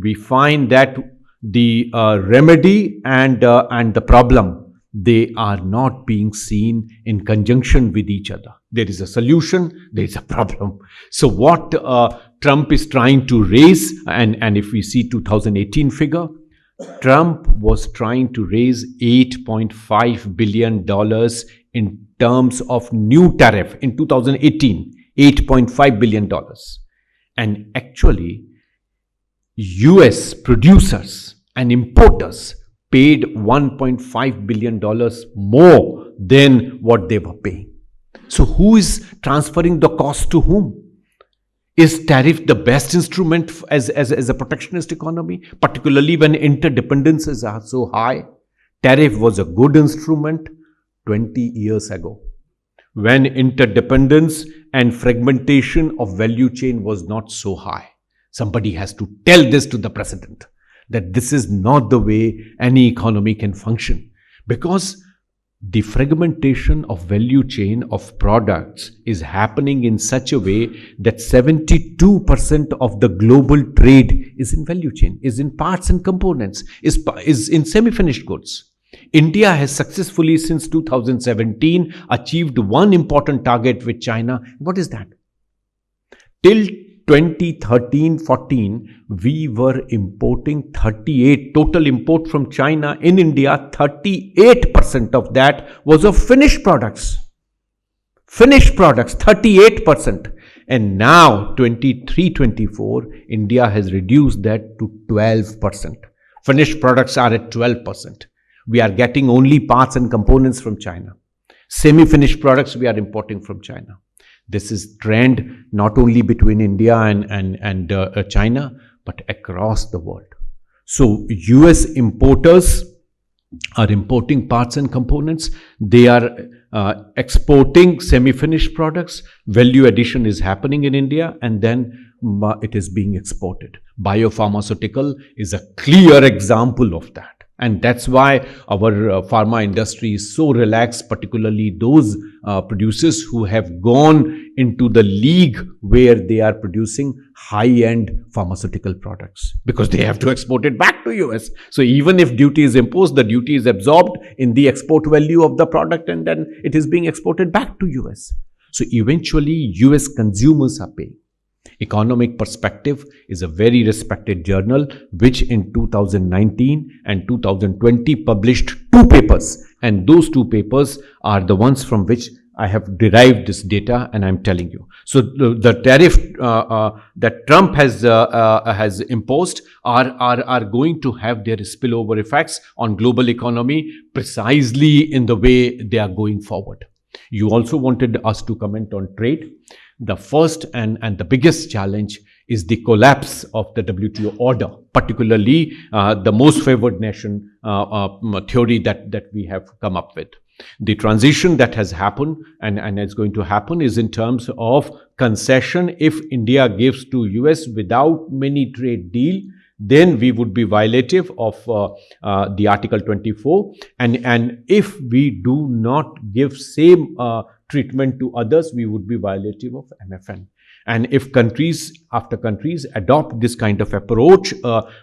we find that the remedy and the problem, they are not being seen in conjunction with each other. There is a solution, there is a problem. So what Trump is trying to raise, and if we see 2018 figure, Trump was trying to raise $8.5 billion in terms of new tariff in 2018, $8.5 billion. And actually, US producers and importers paid $1.5 billion more than what they were paying. So who is transferring the cost to whom? Is tariff the best instrument as a protectionist economy, particularly when interdependencies are so high? Tariff was a good instrument 20 years ago, when interdependence and fragmentation of value chain was not so high. Somebody has to tell this to the president, that this is not the way any economy can function, because the fragmentation of value chain of products is happening in such a way that 72% of the global trade is in value chain, is in parts and components, is in semi-finished goods. India has successfully since 2017 achieved one important target with China. What is that? Till 2013-14, we were importing 38, total import from China in India, 38% of that was of finished products. Finished products, 38%. And now 23-24, India has reduced that to 12%. Finished products are at 12%. We are getting only parts and components from China. Semi-finished products we are importing from China. This is trend not only between India and China, but across the world. So US importers are importing parts and components. They are exporting semi-finished products. Value addition is happening in India, and then it is being exported. Biopharmaceutical is a clear example of that. And that's why our pharma industry is so relaxed, particularly those producers who have gone into the league where they are producing high-end pharmaceutical products, because they have to export it back to US. So even if duty is imposed, the duty is absorbed in the export value of the product, and then it is being exported back to US. So eventually US consumers are paying. Economic Perspective is a very respected journal which in 2019 and 2020 published 2 papers, and those 2 papers are the ones from which I have derived this data, and I'm telling you. So the tariff that Trump has imposed are going to have their spillover effects on global economy precisely in the way they are going forward. You also wanted us to comment on trade. The first and the biggest challenge is the collapse of the WTO order, particularly the most favored nation theory that we have come up with. The transition that has happened and is going to happen is in terms of concession. If India gives to US without many trade deal, then we would be violative of the Article 24. And if we do not give same treatment to others, we would be violative of MFN. And if countries after countries adopt this kind of approach,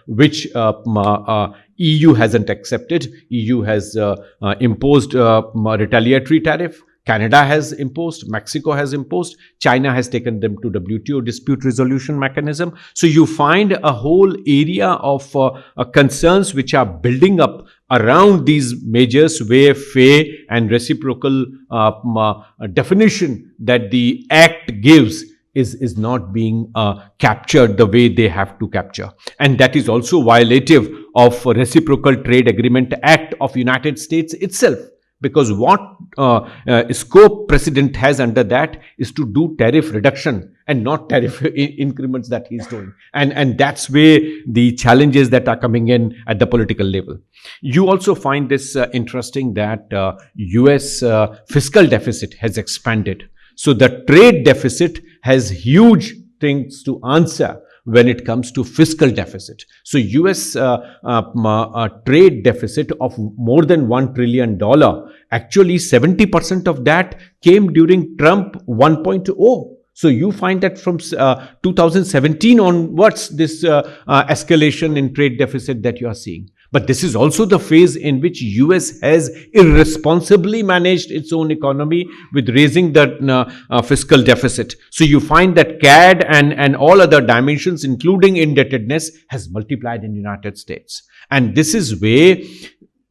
which EU hasn't accepted, EU has imposed retaliatory tariff, Canada has imposed, Mexico has imposed, China has taken them to WTO dispute resolution mechanism. So you find a whole area of concerns which are building up around these measures where fair and reciprocal definition that the Act gives is not being captured the way they have to capture. And that is also violative of Reciprocal Trade Agreement Act of United States itself. Because what scope president has under that is to do tariff reduction and not tariff increments that he's doing. And that's where the challenges that are coming in at the political level. You also find this interesting that US fiscal deficit has expanded. So the trade deficit has huge things to answer when it comes to fiscal deficit. So US trade deficit of more than $1 trillion, actually 70% of that came during Trump 1.0. So you find that from 2017 onwards, this escalation in trade deficit that you are seeing. But this is also the phase in which US has irresponsibly managed its own economy with raising the fiscal deficit. So you find that CAD and all other dimensions, including indebtedness, has multiplied in the United States. And this is where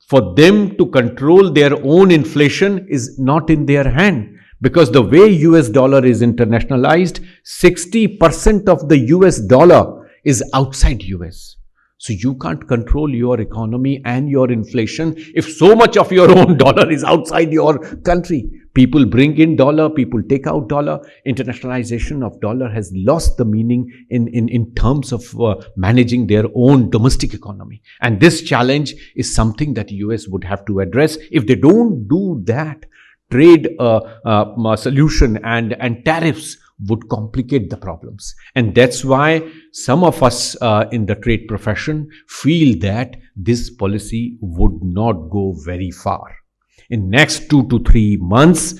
for them to control their own inflation is not in their hand. Because the way US dollar is internationalized, 60% of the US dollar is outside US. So you can't control your economy and your inflation if so much of your own dollar is outside your country. People bring in dollar, people take out dollar. Internationalization of dollar has lost the meaning in terms of managing their own domestic economy. And this challenge is something that US would have to address. If they don't do that, trade solution and tariffs would complicate the problems. And that's why some of us in the trade profession feel that this policy would not go very far. In next 2 to 3 months,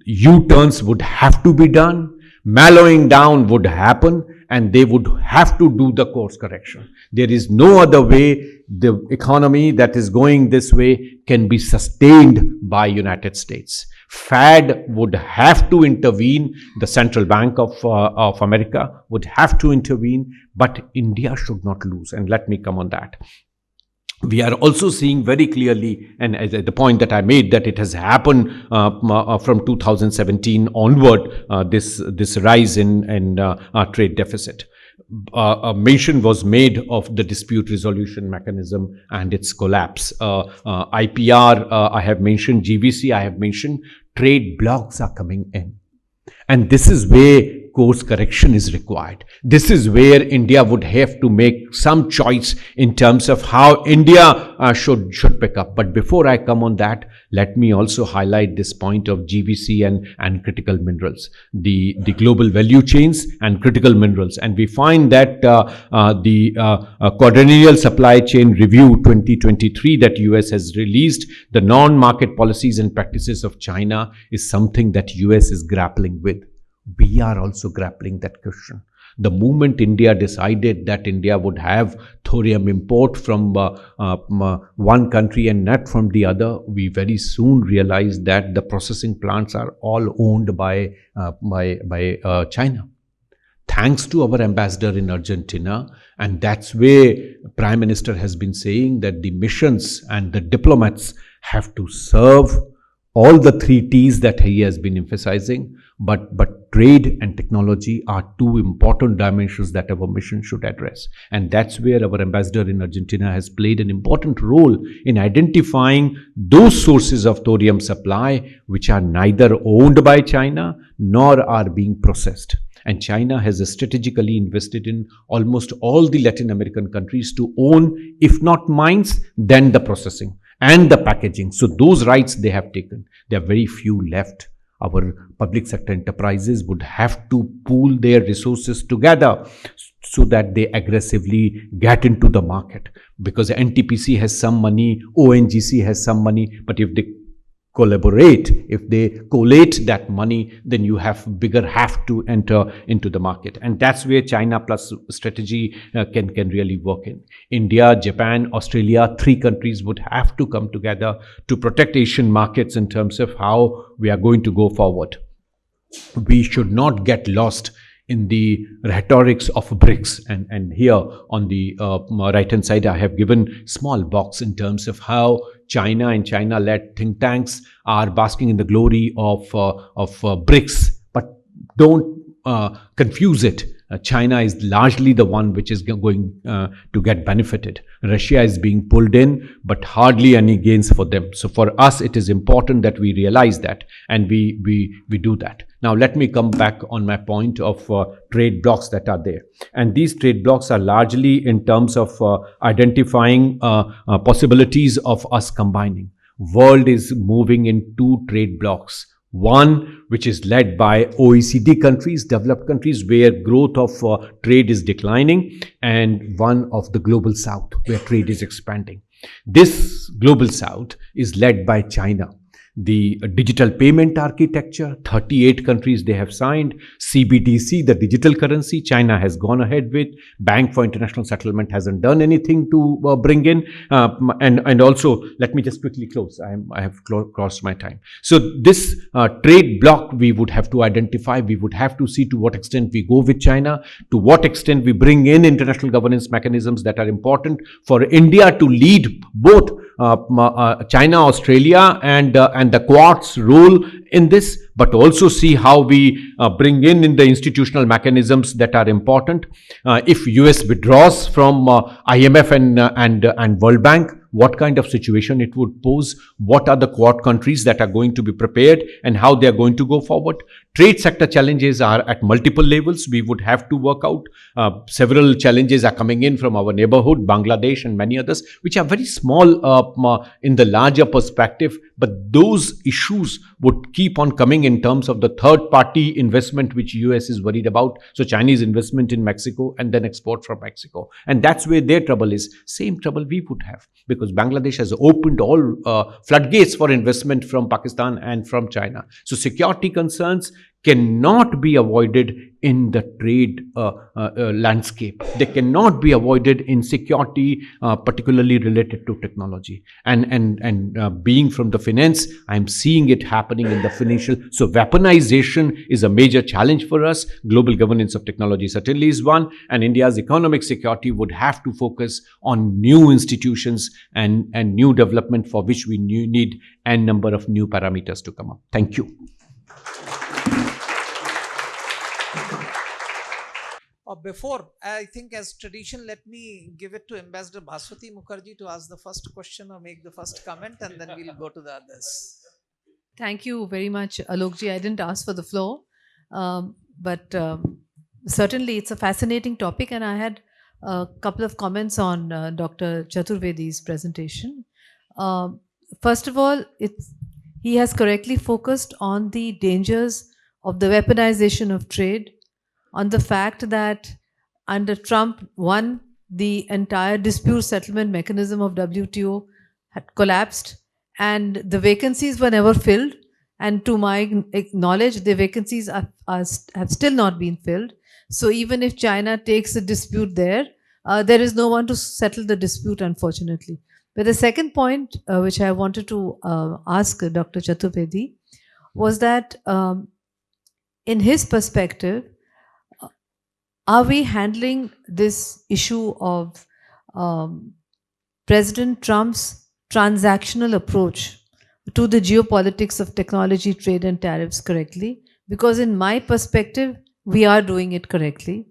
U-turns would have to be done, mellowing down would happen, and they would have to do the course correction. There is no other way the economy that is going this way can be sustained by United States. Fed would have to intervene, the Central Bank of America would have to intervene, but India should not lose. And let me come on that. we are also seeing very clearly, and as the point that I made, that it has happened from 2017 onward, this rise in trade deficit. A mention was made of the dispute resolution mechanism and its collapse. IPR, I have mentioned, GVC, I have mentioned, trade blocks are coming in. And this is where course correction is required. This is where India would have to make some choice in terms of how India should pick up. But before I come on that, let me also highlight this point of GVC and critical minerals, the global value chains and critical minerals. And we find that the quadrennial supply chain review 2023 that US has released, the non-market policies and practices of China, is something that US is grappling with. We are also grappling that question. The moment India decided that India would have thorium import from one country and not from the other, we very soon realized that the processing plants are all owned by China. Thanks to our ambassador in Argentina, and that's where Prime Minister has been saying that the missions and the diplomats have to serve all the 3 T's that he has been emphasizing, but trade and technology are 2 important dimensions that our mission should address. And that's where our ambassador in Argentina has played an important role in identifying those sources of thorium supply which are neither owned by China nor are being processed. And China has strategically invested in almost all the Latin American countries to own, if not mines, then the processing and the packaging. So those rights they have taken. There are very few left. Our public sector enterprises would have to pool their resources together so that they aggressively get into the market. Because NTPC has some money, ONGC has some money, but if they collaborate, if they collate that money, then you have to enter into the market. And that's where China plus strategy can really work in. India, Japan, Australia, 3 countries would have to come together to protect Asian markets in terms of how we are going to go forward. We should not get lost in the rhetorics of BRICS. And here on the right hand side, I have given small box in terms of how China and China-led think tanks are basking in the glory of BRICS. But don't confuse it. China is largely the one which is going to get benefited. Russia is being pulled in, but hardly any gains for them. So for us, it is important that we realize that, and we do that. Now, let me come back on my point of trade blocks that are there. And these trade blocks are largely in terms of identifying possibilities of us combining. World is moving in 2 trade blocks. One, which is led by OECD countries, developed countries, where growth of trade is declining, and one of the global south, where trade is expanding. This global south is led by China. The digital payment architecture, 38 countries they have signed. CBDC, the digital currency, China has gone ahead with. Bank for International Settlement hasn't done anything to bring in. And also, let me just quickly close. I have crossed my time. So this trade block we would have to identify. We would have to see to what extent we go with China, to what extent we bring in international governance mechanisms that are important for India to lead both China, Australia, and the Quad's role in this, but also see how we bring in the institutional mechanisms that are important. If US withdraws from IMF and World Bank, what kind of situation it would pose, what are the Quad countries that are going to be prepared, and how they are going to go forward. Trade sector challenges are at multiple levels. We would have to work out. Several challenges are coming in from our neighborhood, Bangladesh and many others, which are very small in the larger perspective, but those issues would keep on coming in terms of the third party investment which US is worried about. So Chinese investment in Mexico and then export from Mexico. And that's where their trouble is. Same trouble we would have, because Bangladesh has opened all floodgates for investment from Pakistan and from China. So security concerns cannot be avoided in the trade landscape. They cannot be avoided in security, particularly related to technology. And being from the finance, I'm seeing it happening in the financial. So weaponization is a major challenge for us. Global governance of technology certainly is one, and India's economic security would have to focus on new institutions and new development, for which we need n number of new parameters to come up. Thank you. Before, I think as tradition, let me give it to Ambassador Bhaswati Mukherjee to ask the first question or make the first comment, and then we'll go to the others. Thank you very much, Alokji. I didn't ask for the floor, but certainly it's a fascinating topic, and I had a couple of comments on Dr. Chaturvedi's presentation. First of all, he has correctly focused on the dangers of the weaponization of trade, on the fact that under Trump, one, the entire dispute settlement mechanism of WTO had collapsed and the vacancies were never filled. And to my knowledge, the vacancies have still not been filled. So even if China takes a dispute there, there is no one to settle the dispute, unfortunately. But the second point, which I wanted to ask Dr. Chaturvedi, was that in his perspective, are we handling this issue of President Trump's transactional approach to the geopolitics of technology, trade, and tariffs correctly? Because in my perspective, we are doing it correctly.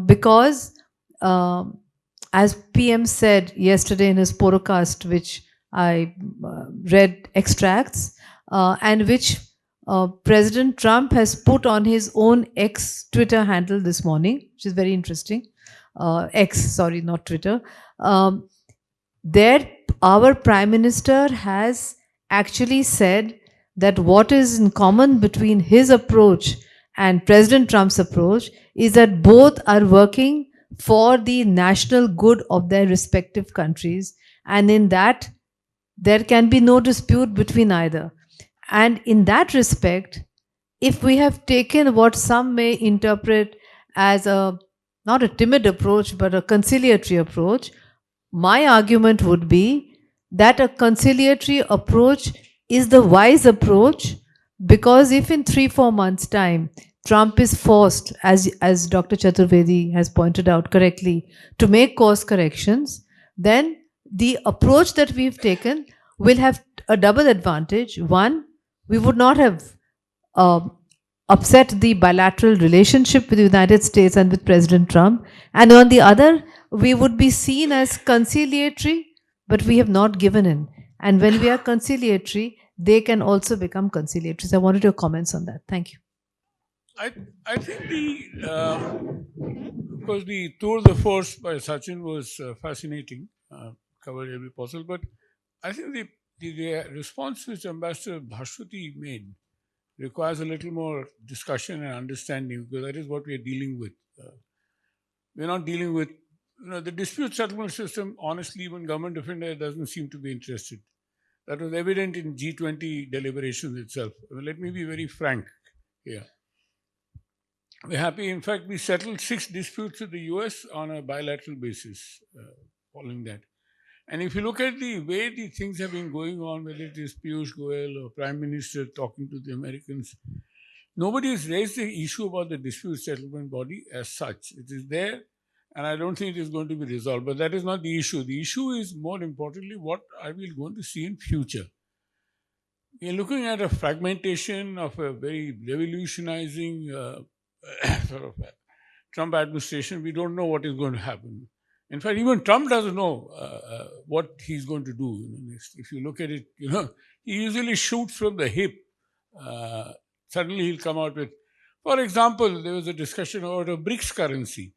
Because as PM said yesterday in his podcast, which I read extracts, and which President Trump has put on his own X Twitter handle this morning, which is very interesting. X, sorry, not Twitter. There, our Prime Minister has actually said that what is in common between his approach and President Trump's approach is that both are working for the national good of their respective countries, and in that there can be no dispute between either. And in that respect, if we have taken what some may interpret as not a timid approach, but a conciliatory approach, my argument would be that a conciliatory approach is the wise approach, because if in 3-4 months' time, Trump is forced, as Dr. Chaturvedi has pointed out correctly, to make course corrections, then the approach that we've taken will have a double advantage. One, we would not have upset the bilateral relationship with the United States and with President Trump. And on the other, we would be seen as conciliatory, but we have not given in. And when we are conciliatory, they can also become conciliatory. So I wanted your comments on that. Thank you. I think because the tour de force by Sachin was fascinating, covered every possible, but I think the response which Ambassador Bhaswati made requires a little more discussion and understanding, because that is what we are dealing with. We're not dealing with, the dispute settlement system. Honestly, even government of India doesn't seem to be interested. That was evident in G20 deliberations itself. Let me be very frank here. We're happy. In fact, we settled 6 disputes with the US on a bilateral basis following that. And if you look at the way the things have been going on, whether it is Piyush Goyal or Prime Minister talking to the Americans, nobody has raised the issue about the dispute settlement body as such. It is there, and I don't think it is going to be resolved. But that is not the issue. The issue is, more importantly, what are we going to see in future? We are looking at a fragmentation of a very revolutionizing sort of Trump administration. We don't know what is going to happen. In fact, even Trump doesn't know what he's going to do. If you look at it, he usually shoots from the hip. Suddenly he'll come out with, for example, there was a discussion about a BRICS currency.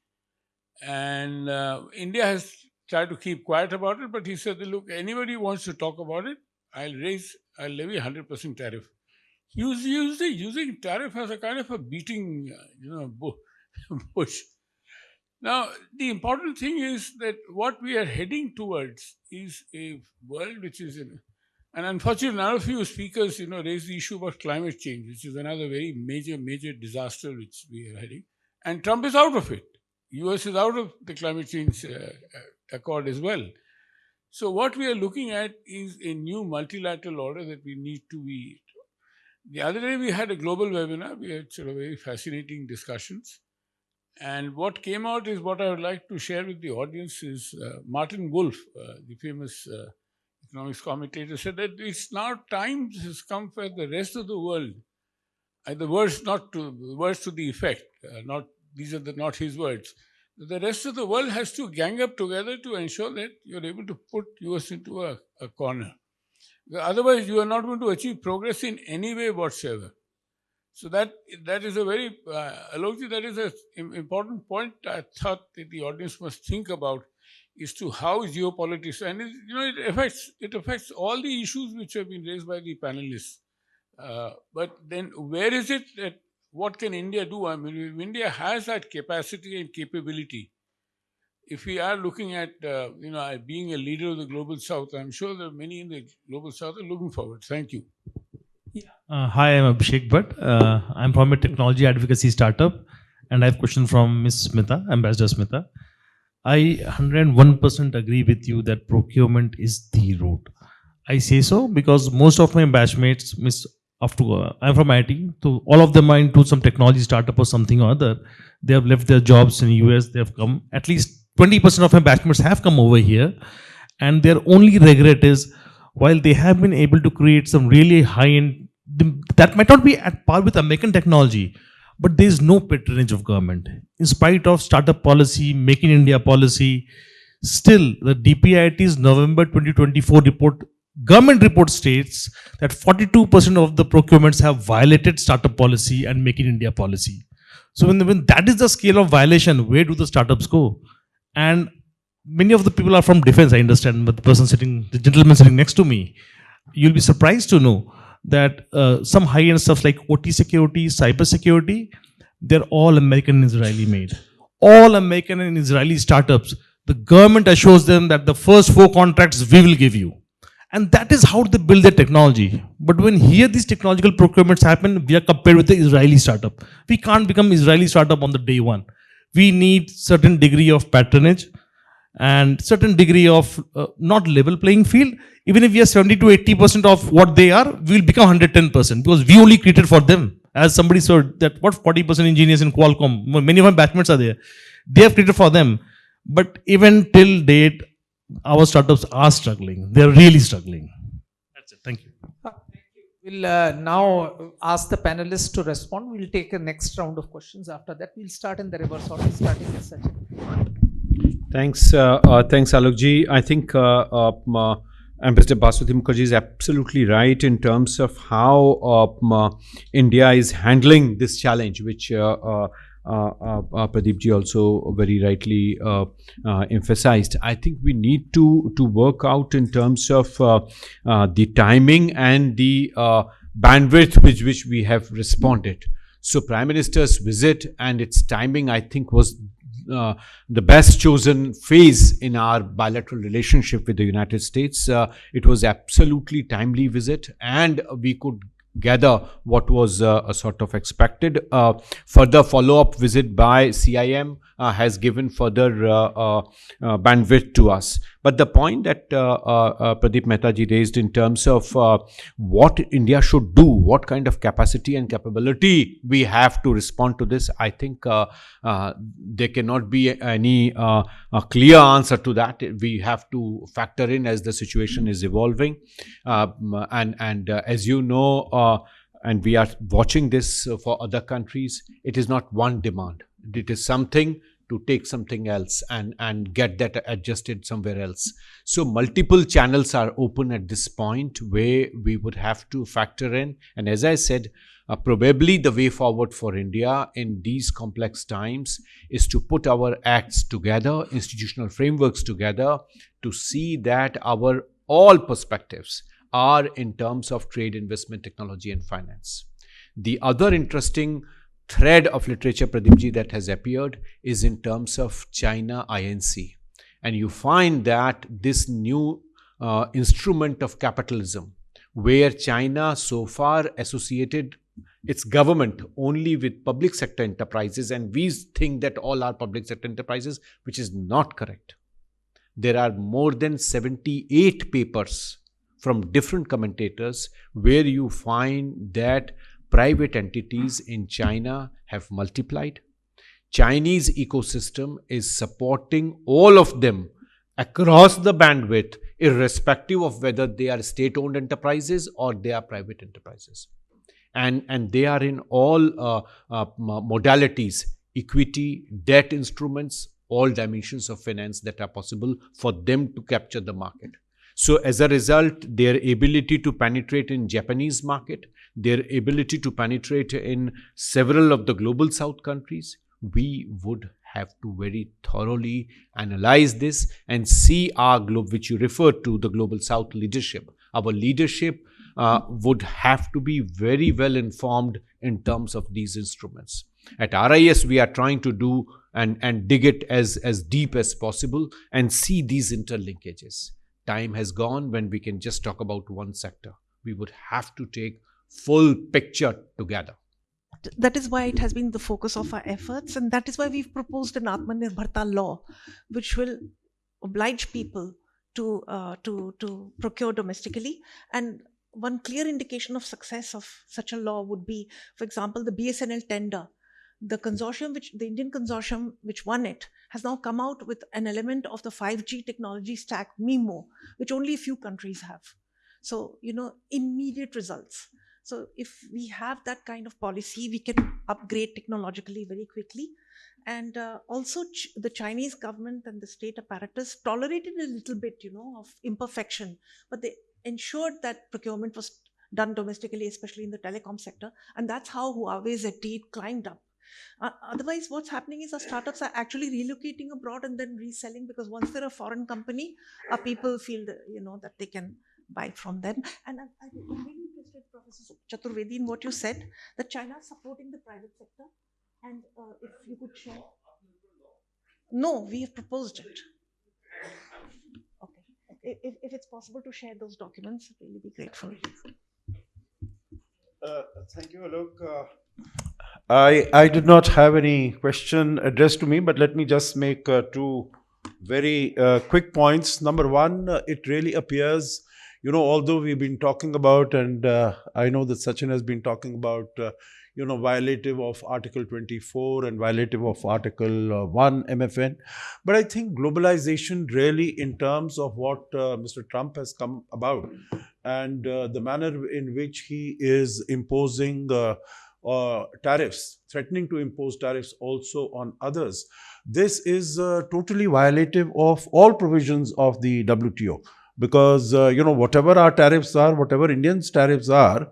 And India has tried to keep quiet about it, but he said, look, anybody who wants to talk about it, I'll levy 100% tariff. He was using tariff as a kind of a beating, push. Now, the important thing is that what we are heading towards is a world which is in, and unfortunately, none of you speakers, raise the issue about climate change, which is another very major disaster which we are heading. And Trump is out of it. US is out of the climate change accord as well. So what we are looking at is a new multilateral order that we need to be. The other day we had a global webinar. We had sort of very fascinating discussions. And what came out is what I would like to share with the audience is Martin Wolf, the famous economics commentator, said that it's now time has come for the rest of the world. The words to the effect, these are not his words. The rest of the world has to gang up together to ensure that you're able to put US into a corner. Otherwise, you are not going to achieve progress in any way whatsoever. So that is a very, Alokji, that is an important point I thought that the audience must think about, is to how geopolitics, and it affects all the issues which have been raised by the panelists. But then where is it that, what can India do? I mean, if India has that capacity and capability, if we are looking at, being a leader of the Global South, I'm sure that many in the Global South are looking forward. Thank you. Hi, I'm Abhishek Bhatt. I'm from a technology advocacy startup, and I have a question from Ms. Smita, Ambassador Smita. I 101% agree with you that procurement is the route. I say so because most of my batchmates, I'm from IT, so all of them are into some technology startup or something or other. They have left their jobs in the US. They have come, at least 20% of my batchmates have come over here, and their only regret is, while they have been able to create some really high-end, that might not be at par with American technology, but there is no patronage of government. In spite of startup policy, Make in India policy, still the DPIIT's November 2024 government report states that 42% of the procurements have violated startup policy and Make in India policy. So when that is the scale of violation, where do the startups go? And many of the people are from defense, I understand, but the gentleman sitting next to me, you'll be surprised to know that some high-end stuff like OT security, cyber security, they're all American and Israeli made. All American and Israeli startups, the government assures them that the first 4 contracts we will give you. And that is how they build their technology. But when here these technological procurements happen, we are compared with the Israeli startup. We can't become Israeli startup on the day one. We need certain degree of patronage and certain degree of not level playing field. Even if we are 70 to 80% of what they are, we will become 110% because we only created for them. As somebody said that what 40% engineers in Qualcomm, many of my batchmates are there. They have created for them. But even till date, our startups are struggling. They're really struggling. That's it. Thank you. We'll now ask the panelists to respond. We'll take a next round of questions. After that, we'll start in the reverse order, starting with Sachin. Thanks, Alokji. I think Ambassador Baswati Mukherjee is absolutely right in terms of how India is handling this challenge, which Pradeep ji also very rightly emphasized. I think we need to work out in terms of the timing and the bandwidth with which we have responded. So Prime Minister's visit and its timing, I think, was the best chosen phase in our bilateral relationship with the United States. It was absolutely timely visit, and we could gather what was sort of expected. Further follow-up visit by CIM has given further bandwidth to us. But the point that Pradeep Mehta ji raised in terms of what India should do, what kind of capacity and capability we have to respond to this, I think there cannot be any clear answer to that. We have to factor in as the situation is evolving. And as you know, and we are watching this for other countries, it is not one demand. It is something to take something else and get that adjusted somewhere else. So multiple channels are open at this point where we would have to factor in. And as I said, probably the way forward for India in these complex times is to put our acts together, institutional frameworks together, to see that our all perspectives are in terms of trade, investment, technology and finance. The other interesting thread of literature, Pradeep ji, that has appeared is in terms of China INC. And you find that this new instrument of capitalism, where China so far associated its government only with public sector enterprises, and we think that all are public sector enterprises, which is not correct. There are more than 78 papers from different commentators where you find that private entities in China have multiplied. Chinese ecosystem is supporting all of them across the bandwidth, irrespective of whether they are state-owned enterprises or they are private enterprises. And they are in all modalities, equity, debt instruments, all dimensions of finance that are possible for them to capture the market. So as a result, their ability to penetrate in Japanese market, their ability to penetrate in several of the global south countries, we would have to very thoroughly analyze this and see our globe, which you referred to, the global south leadership. Our leadership would have to be very well informed in terms of these instruments. At RIS, we are trying to do and dig it as deep as possible and see these interlinkages. Time has gone when we can just talk about one sector. We would have to take full picture together. That is why it has been the focus of our efforts, and that is why we've proposed an Atmanirbharta law, which will oblige people to procure domestically. And one clear indication of success of such a law would be, for example, the BSNL tender. The Indian consortium which won it has now come out with an element of the 5G technology stack, MIMO, which only a few countries have. So, immediate results. So if we have that kind of policy, we can upgrade technologically very quickly. And also the Chinese government and the state apparatus tolerated a little bit, of imperfection, but they ensured that procurement was done domestically, especially in the telecom sector. And that's how Huawei's ZTE climbed up. Otherwise, what's happening is our startups are actually relocating abroad and then reselling, because once they're a foreign company, our people feel that, that they can buy from them. And I'm really interested, Professor Chaturvedi, in what you said, that China is supporting the private sector. And if you could share. No, we have proposed it. Okay. If it's possible to share those documents, I'd really be grateful. Thank you, Alok. I did not have any question addressed to me, but let me just make two very quick points. Number one, it really appears, although we've been talking about, and I know that Sachin has been talking about, violative of Article 24 and violative of Article 1 MFN. But I think globalization really, in terms of what Mr. Trump has come about and the manner in which he is imposing tariffs, threatening to impose tariffs also on others, this is totally violative of all provisions of the WTO. Because, whatever our tariffs are, whatever Indians' tariffs are,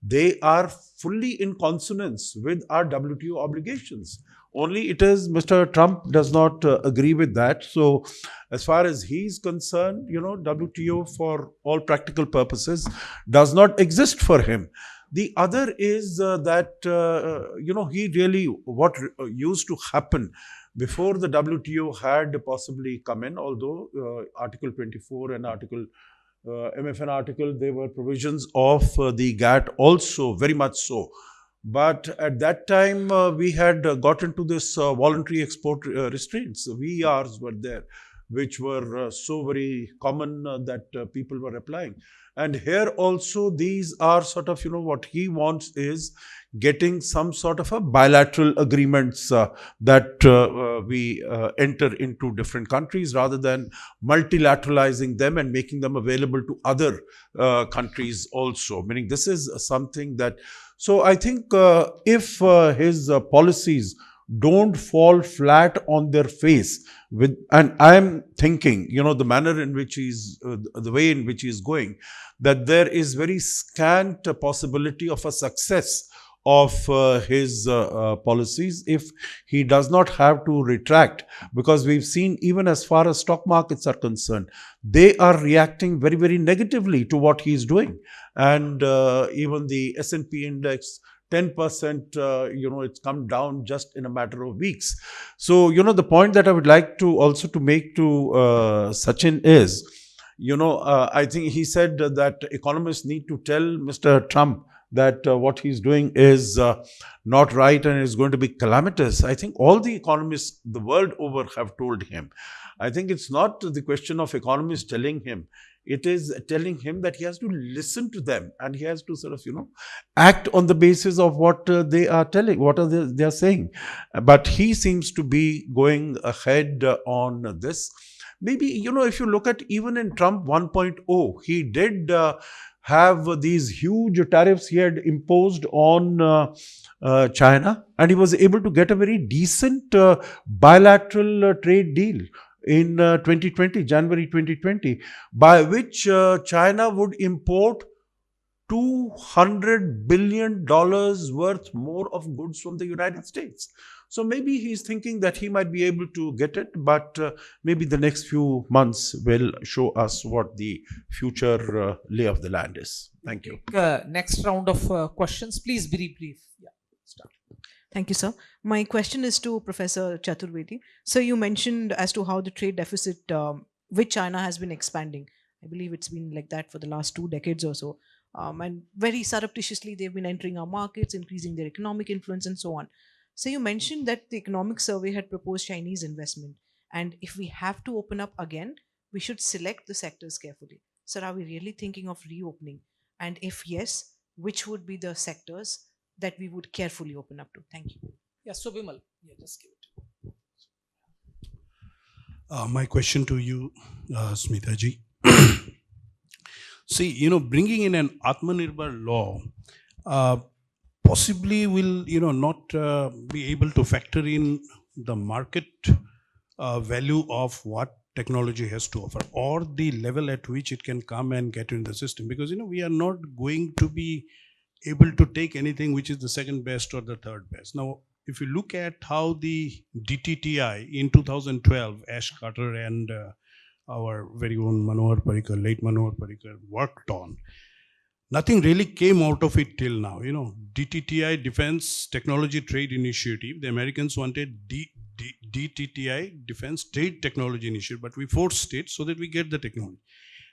they are fully in consonance with our WTO obligations. Only it is Mr. Trump does not agree with that. So, as far as he's concerned, WTO for all practical purposes does not exist for him. The other is that, he really, what used to happen before the WTO had possibly come in, although Article 24 and Article MFN article, they were provisions of the GATT also, very much so. But at that time, we had got into this voluntary export restraints. VERs were there, which were so very common that people were applying. And here also, these are sort of, what he wants is getting some sort of a bilateral agreements that we enter into different countries rather than multilateralizing them and making them available to other countries also. Meaning this is something that, so I think if his policies don't fall flat on their face with, and I'm thinking, the manner in which he's, the way in which he's going, that there is very scant possibility of a success of his policies if he does not have to retract, because we've seen even as far as stock markets are concerned, they are reacting very, very negatively to what he's doing. And even the S&P index, 10%, it's come down just in a matter of weeks. So, the point that I would like to also to make to Sachin is, I think he said that economists need to tell Mr. Trump that what he's doing is not right and is going to be calamitous. I think all the economists the world over have told him. I think it's not the question of economists telling him. It is telling him that he has to listen to them and he has to sort of, act on the basis of what they are telling, what are they are saying. But he seems to be going ahead on this. Maybe, if you look at even in Trump 1.0, he did have these huge tariffs he had imposed on China, and he was able to get a very decent bilateral trade deal in 2020, January 2020, by which China would import $200 billion worth more of goods from the United States. So maybe he's thinking that he might be able to get it, but maybe the next few months will show us what the future lay of the land is. Thank you. Next round of questions. Please be brief. Yeah, start. Thank you, sir. My question is to Professor Chaturvedi. So you mentioned as to how the trade deficit with China has been expanding. I believe it's been like that for the last 2 decades or so. And very surreptitiously, they've been entering our markets, increasing their economic influence and so on. So you mentioned that the economic survey had proposed Chinese investment. And if we have to open up again, we should select the sectors carefully. Sir, are we really thinking of reopening? And if yes, which would be the sectors that we would carefully open up to? Thank you. Yeah, so Bimal, yeah, just give it. My question to you, Smita ji. See, bringing in an Atmanirbhar law possibly will, not be able to factor in the market value of what technology has to offer, or the level at which it can come and get in the system. Because, we are not going to be able to take anything which is the second best or the third best. Now, if you look at how the DTTI in 2012, Ash Carter and our very own Manohar Parrikar, late Manohar Parrikar, worked on, nothing really came out of it till now. DTTI, Defense Technology Trade Initiative, the Americans wanted DTTI, Defense Trade Technology Initiative, but we forced it so that we get the technology.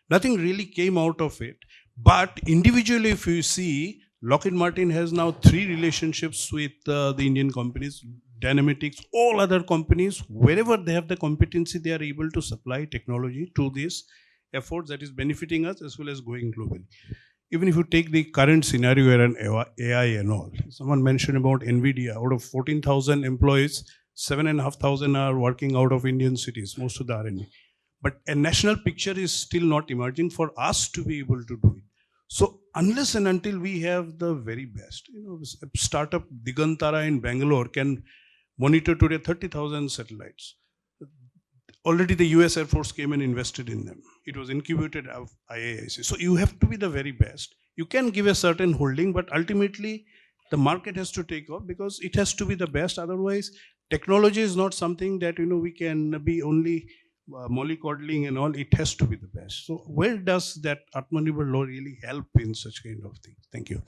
Nothing really came out of it. But individually, if you see, Lockheed Martin has now 3 relationships with the Indian companies, Dynamitics, all other companies. Wherever they have the competency, they are able to supply technology to this effort that is benefiting us as well as going globally. Even if you take the current scenario where an AI and all, someone mentioned about NVIDIA, out of 14,000 employees, 7,500 are working out of Indian cities, most of the R&D. But a national picture is still not emerging for us to be able to do it. So unless and until we have the very best, a startup Digantara in Bangalore can monitor today 30,000 satellites. Already the US Air Force came and invested in them. It was incubated of IAIC. So you have to be the very best. You can give a certain holding, but ultimately the market has to take off because it has to be the best. Otherwise, technology is not something that, we can be only mollycoddling and all. It has to be the best. So where does that Atmanirbhar law really help in such kind of thing? Thank you.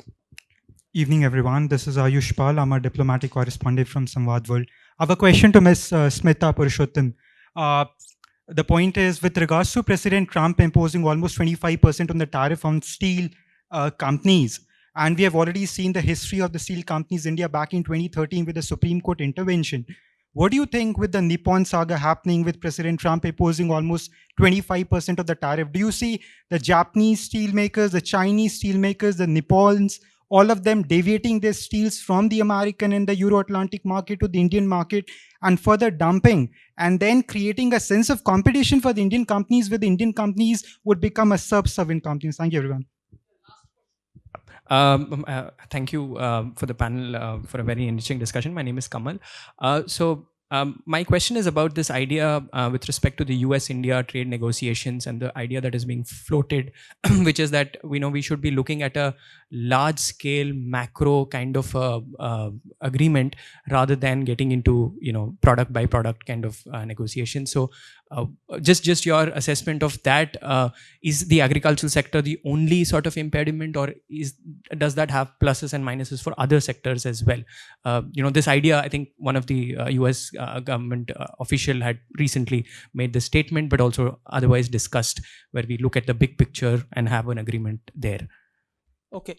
Evening, everyone. This is Ayush Pal. I'm a diplomatic correspondent from Samvad World. I have a question to Ms. Smita Purushottam. The point is, with regards to President Trump imposing almost 25% on the tariff on steel companies, and we have already seen the history of the steel companies in India back in 2013 with the Supreme Court intervention. What do you think with the Nippon saga happening with President Trump imposing almost 25% of the tariff? Do you see the Japanese steelmakers, the Chinese steelmakers, the Nippons, all of them deviating their steels from the American and the Euro-Atlantic market to the Indian market and further dumping, and then creating a sense of competition for the Indian companies, where the Indian companies would become a subservient companies? Thank you, everyone. Thank you for the panel for a very interesting discussion. My name is Kamal. My question is about this idea with respect to the US-India trade negotiations and the idea that is being floated, which is that we should be looking at a large-scale macro kind of agreement rather than getting into product by product kind of negotiation. So, just your assessment of that. Is the agricultural sector the only sort of impediment, or does that have pluses and minuses for other sectors as well? This idea, I think one of the US government official had recently made this statement, but also otherwise discussed, where we look at the big picture and have an agreement there. Okay.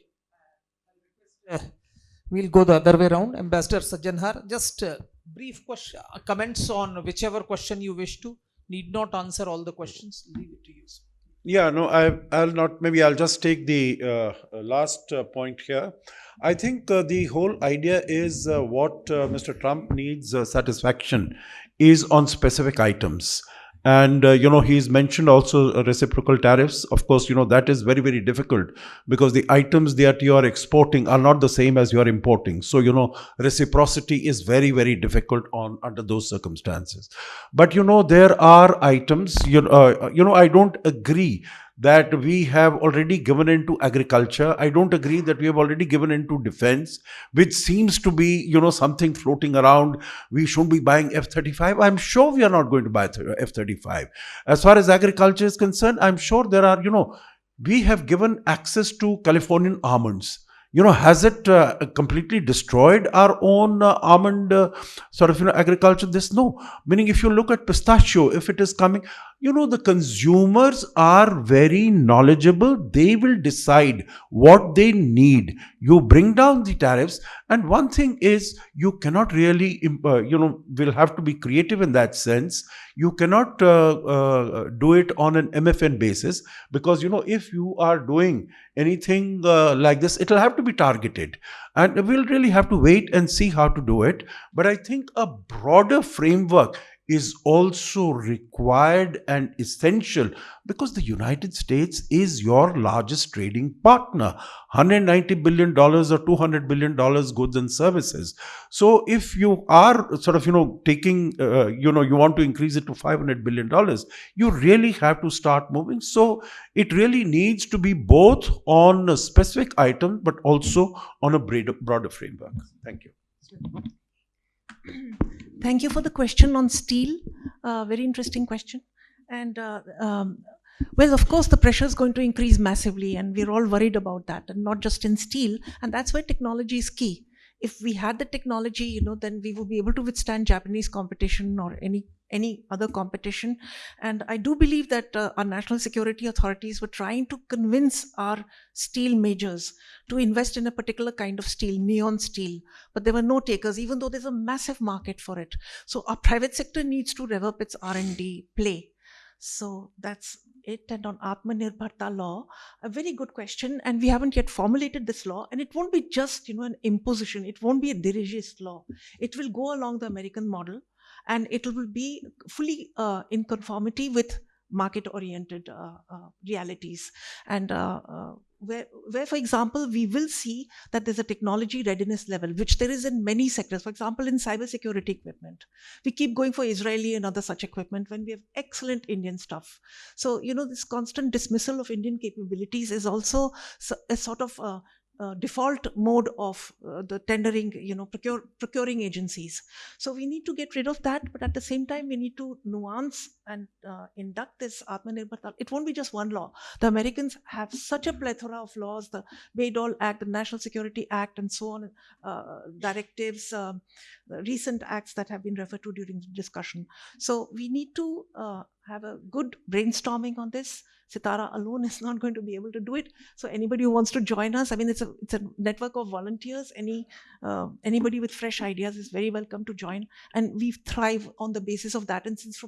We'll go the other way around. Ambassador Sajjanhar, just brief question, comments on whichever question you wish to. Need not answer all the questions. Leave it to you. Yeah, no, I'll not, maybe I'll just take the last point here. I think the whole idea is what Mr. Trump needs satisfaction is on specific items. And, he's mentioned also reciprocal tariffs. Of course, that is very, very difficult because the items that you are exporting are not the same as you are importing. So, reciprocity is very, very difficult under those circumstances. But, there are items, I don't agree that we have already given into agriculture. I don't agree that we have already given into defense, which seems to be, something floating around. We shouldn't be buying F-35. I'm sure we are not going to buy F-35. As far as agriculture is concerned, I'm sure there are, we have given access to Californian almonds. Has it completely destroyed our own almond agriculture? No. Meaning, if you look at pistachio, if it is coming, the consumers are very knowledgeable. They will decide what they need. You bring down the tariffs. And one thing is, you cannot really, will have to be creative in that sense. You cannot do it on an MFN basis because, if you are doing anything like this, it'll have to be targeted. And we'll really have to wait and see how to do it. But I think a broader framework is also required and essential because the United States is your largest trading partner. $190 billion or $200 billion goods and services. So if you are taking, you want to increase it to $500 billion, you really have to start moving. So it really needs to be both on a specific item, but also on a broader framework. Thank you. Thank you for the question on steel. Very interesting question. And well, of course, the pressure is going to increase massively, and we're all worried about that, and not just in steel. And that's why technology is key. If we had the technology, then we would be able to withstand Japanese competition or any other competition. And I do believe that our national security authorities were trying to convince our steel majors to invest in a particular kind of steel, neon steel, but there were no takers, even though there's a massive market for it. So our private sector needs to rev up its R&D play. So that's it. And on Atmanirbharta law, a very good question, and we haven't yet formulated this law, and it won't be just an imposition. It won't be a dirigist law. It will go along the American model, and it will be fully in conformity with market-oriented realities. And where, for example, we will see that there's a technology readiness level, which there is in many sectors. For example, in cybersecurity equipment, we keep going for Israeli and other such equipment when we have excellent Indian stuff. So, this constant dismissal of Indian capabilities is also a sort of default mode of the tendering, procuring agencies. So we need to get rid of that, but at the same time, we need to nuance and induct this Atmanirbharta. It won't be just one law. The Americans have such a plethora of laws, the Bayh-Dole Act, the National Security Act, and so on, directives, recent acts that have been referred to during the discussion. So we need to have a good brainstorming on this. SITAARA alone is not going to be able to do it. So anybody who wants to join us, it's a network of volunteers. Anybody with fresh ideas is very welcome to join. And we thrive on the basis of that. And since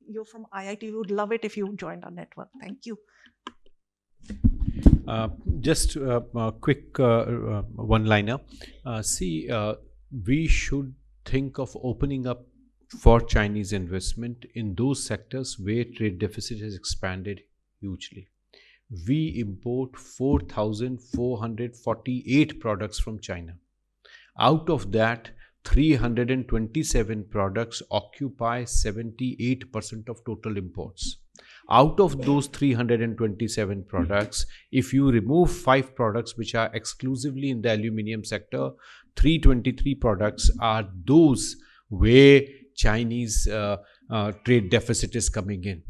you're from IIT, we would love it if you joined our network. Thank you. Just a quick one-liner. We should think of opening up for Chinese investment in those sectors where trade deficit has expanded hugely. We import 4,448 products from China. Out of that, 327 products occupy 78% of total imports. Out of those 327 products, if you remove 5 products which are exclusively in the aluminium sector, 323 products are those where Chinese trade deficit is coming in.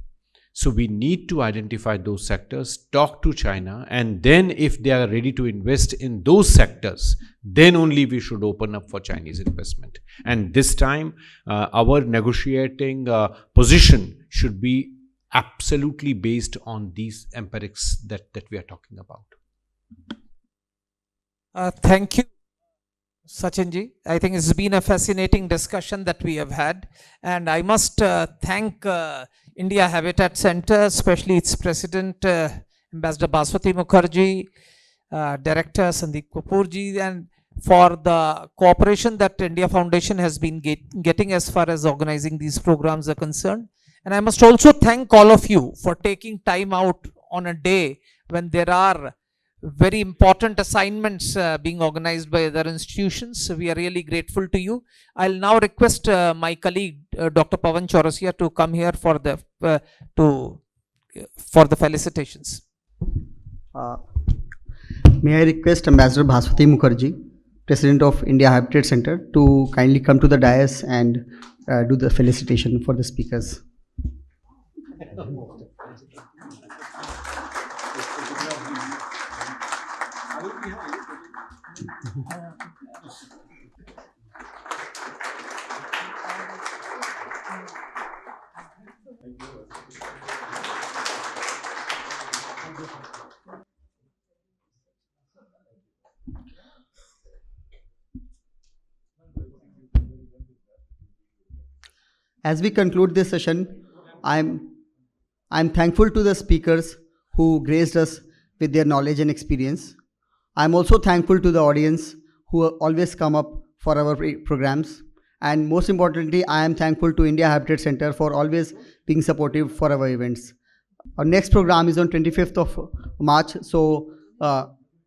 So we need to identify those sectors, talk to China, and then if they are ready to invest in those sectors, then only we should open up for Chinese investment. And this time, our negotiating position should be absolutely based on these empirics that we are talking about. Thank you. Sachinji, I think it's been a fascinating discussion that we have had, and I must thank India Habitat Center, especially its president, Ambassador Baswati Mukherjee, Director Sandeep Kapoorji, and for the cooperation that India Foundation has been getting as far as organizing these programs are concerned. And I must also thank all of you for taking time out on a day when there are very important assignments being organized by other institutions. We are really grateful to you. I'll now request my colleague, Dr. Pawan Chaurasia, to come here for the felicitations. May I request Ambassador Baswati Mukherjee, President of India Habitat Center, to kindly come to the dais and do the felicitation for the speakers. As we conclude this session, I'm thankful to the speakers who graced us with their knowledge and experience. I'm also thankful to the audience who always come up for our programs. And most importantly, I am thankful to India Habitat Center for always being supportive for our events. Our next program is on 25th of March. So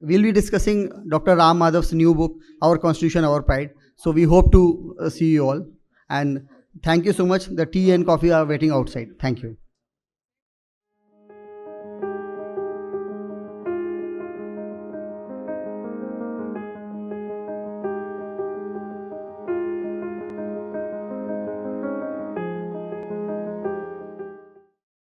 we'll be discussing Dr. Ram Madhav's new book, Our Constitution, Our Pride. So we hope to see you all. And thank you so much. The tea and coffee are waiting outside. Thank you.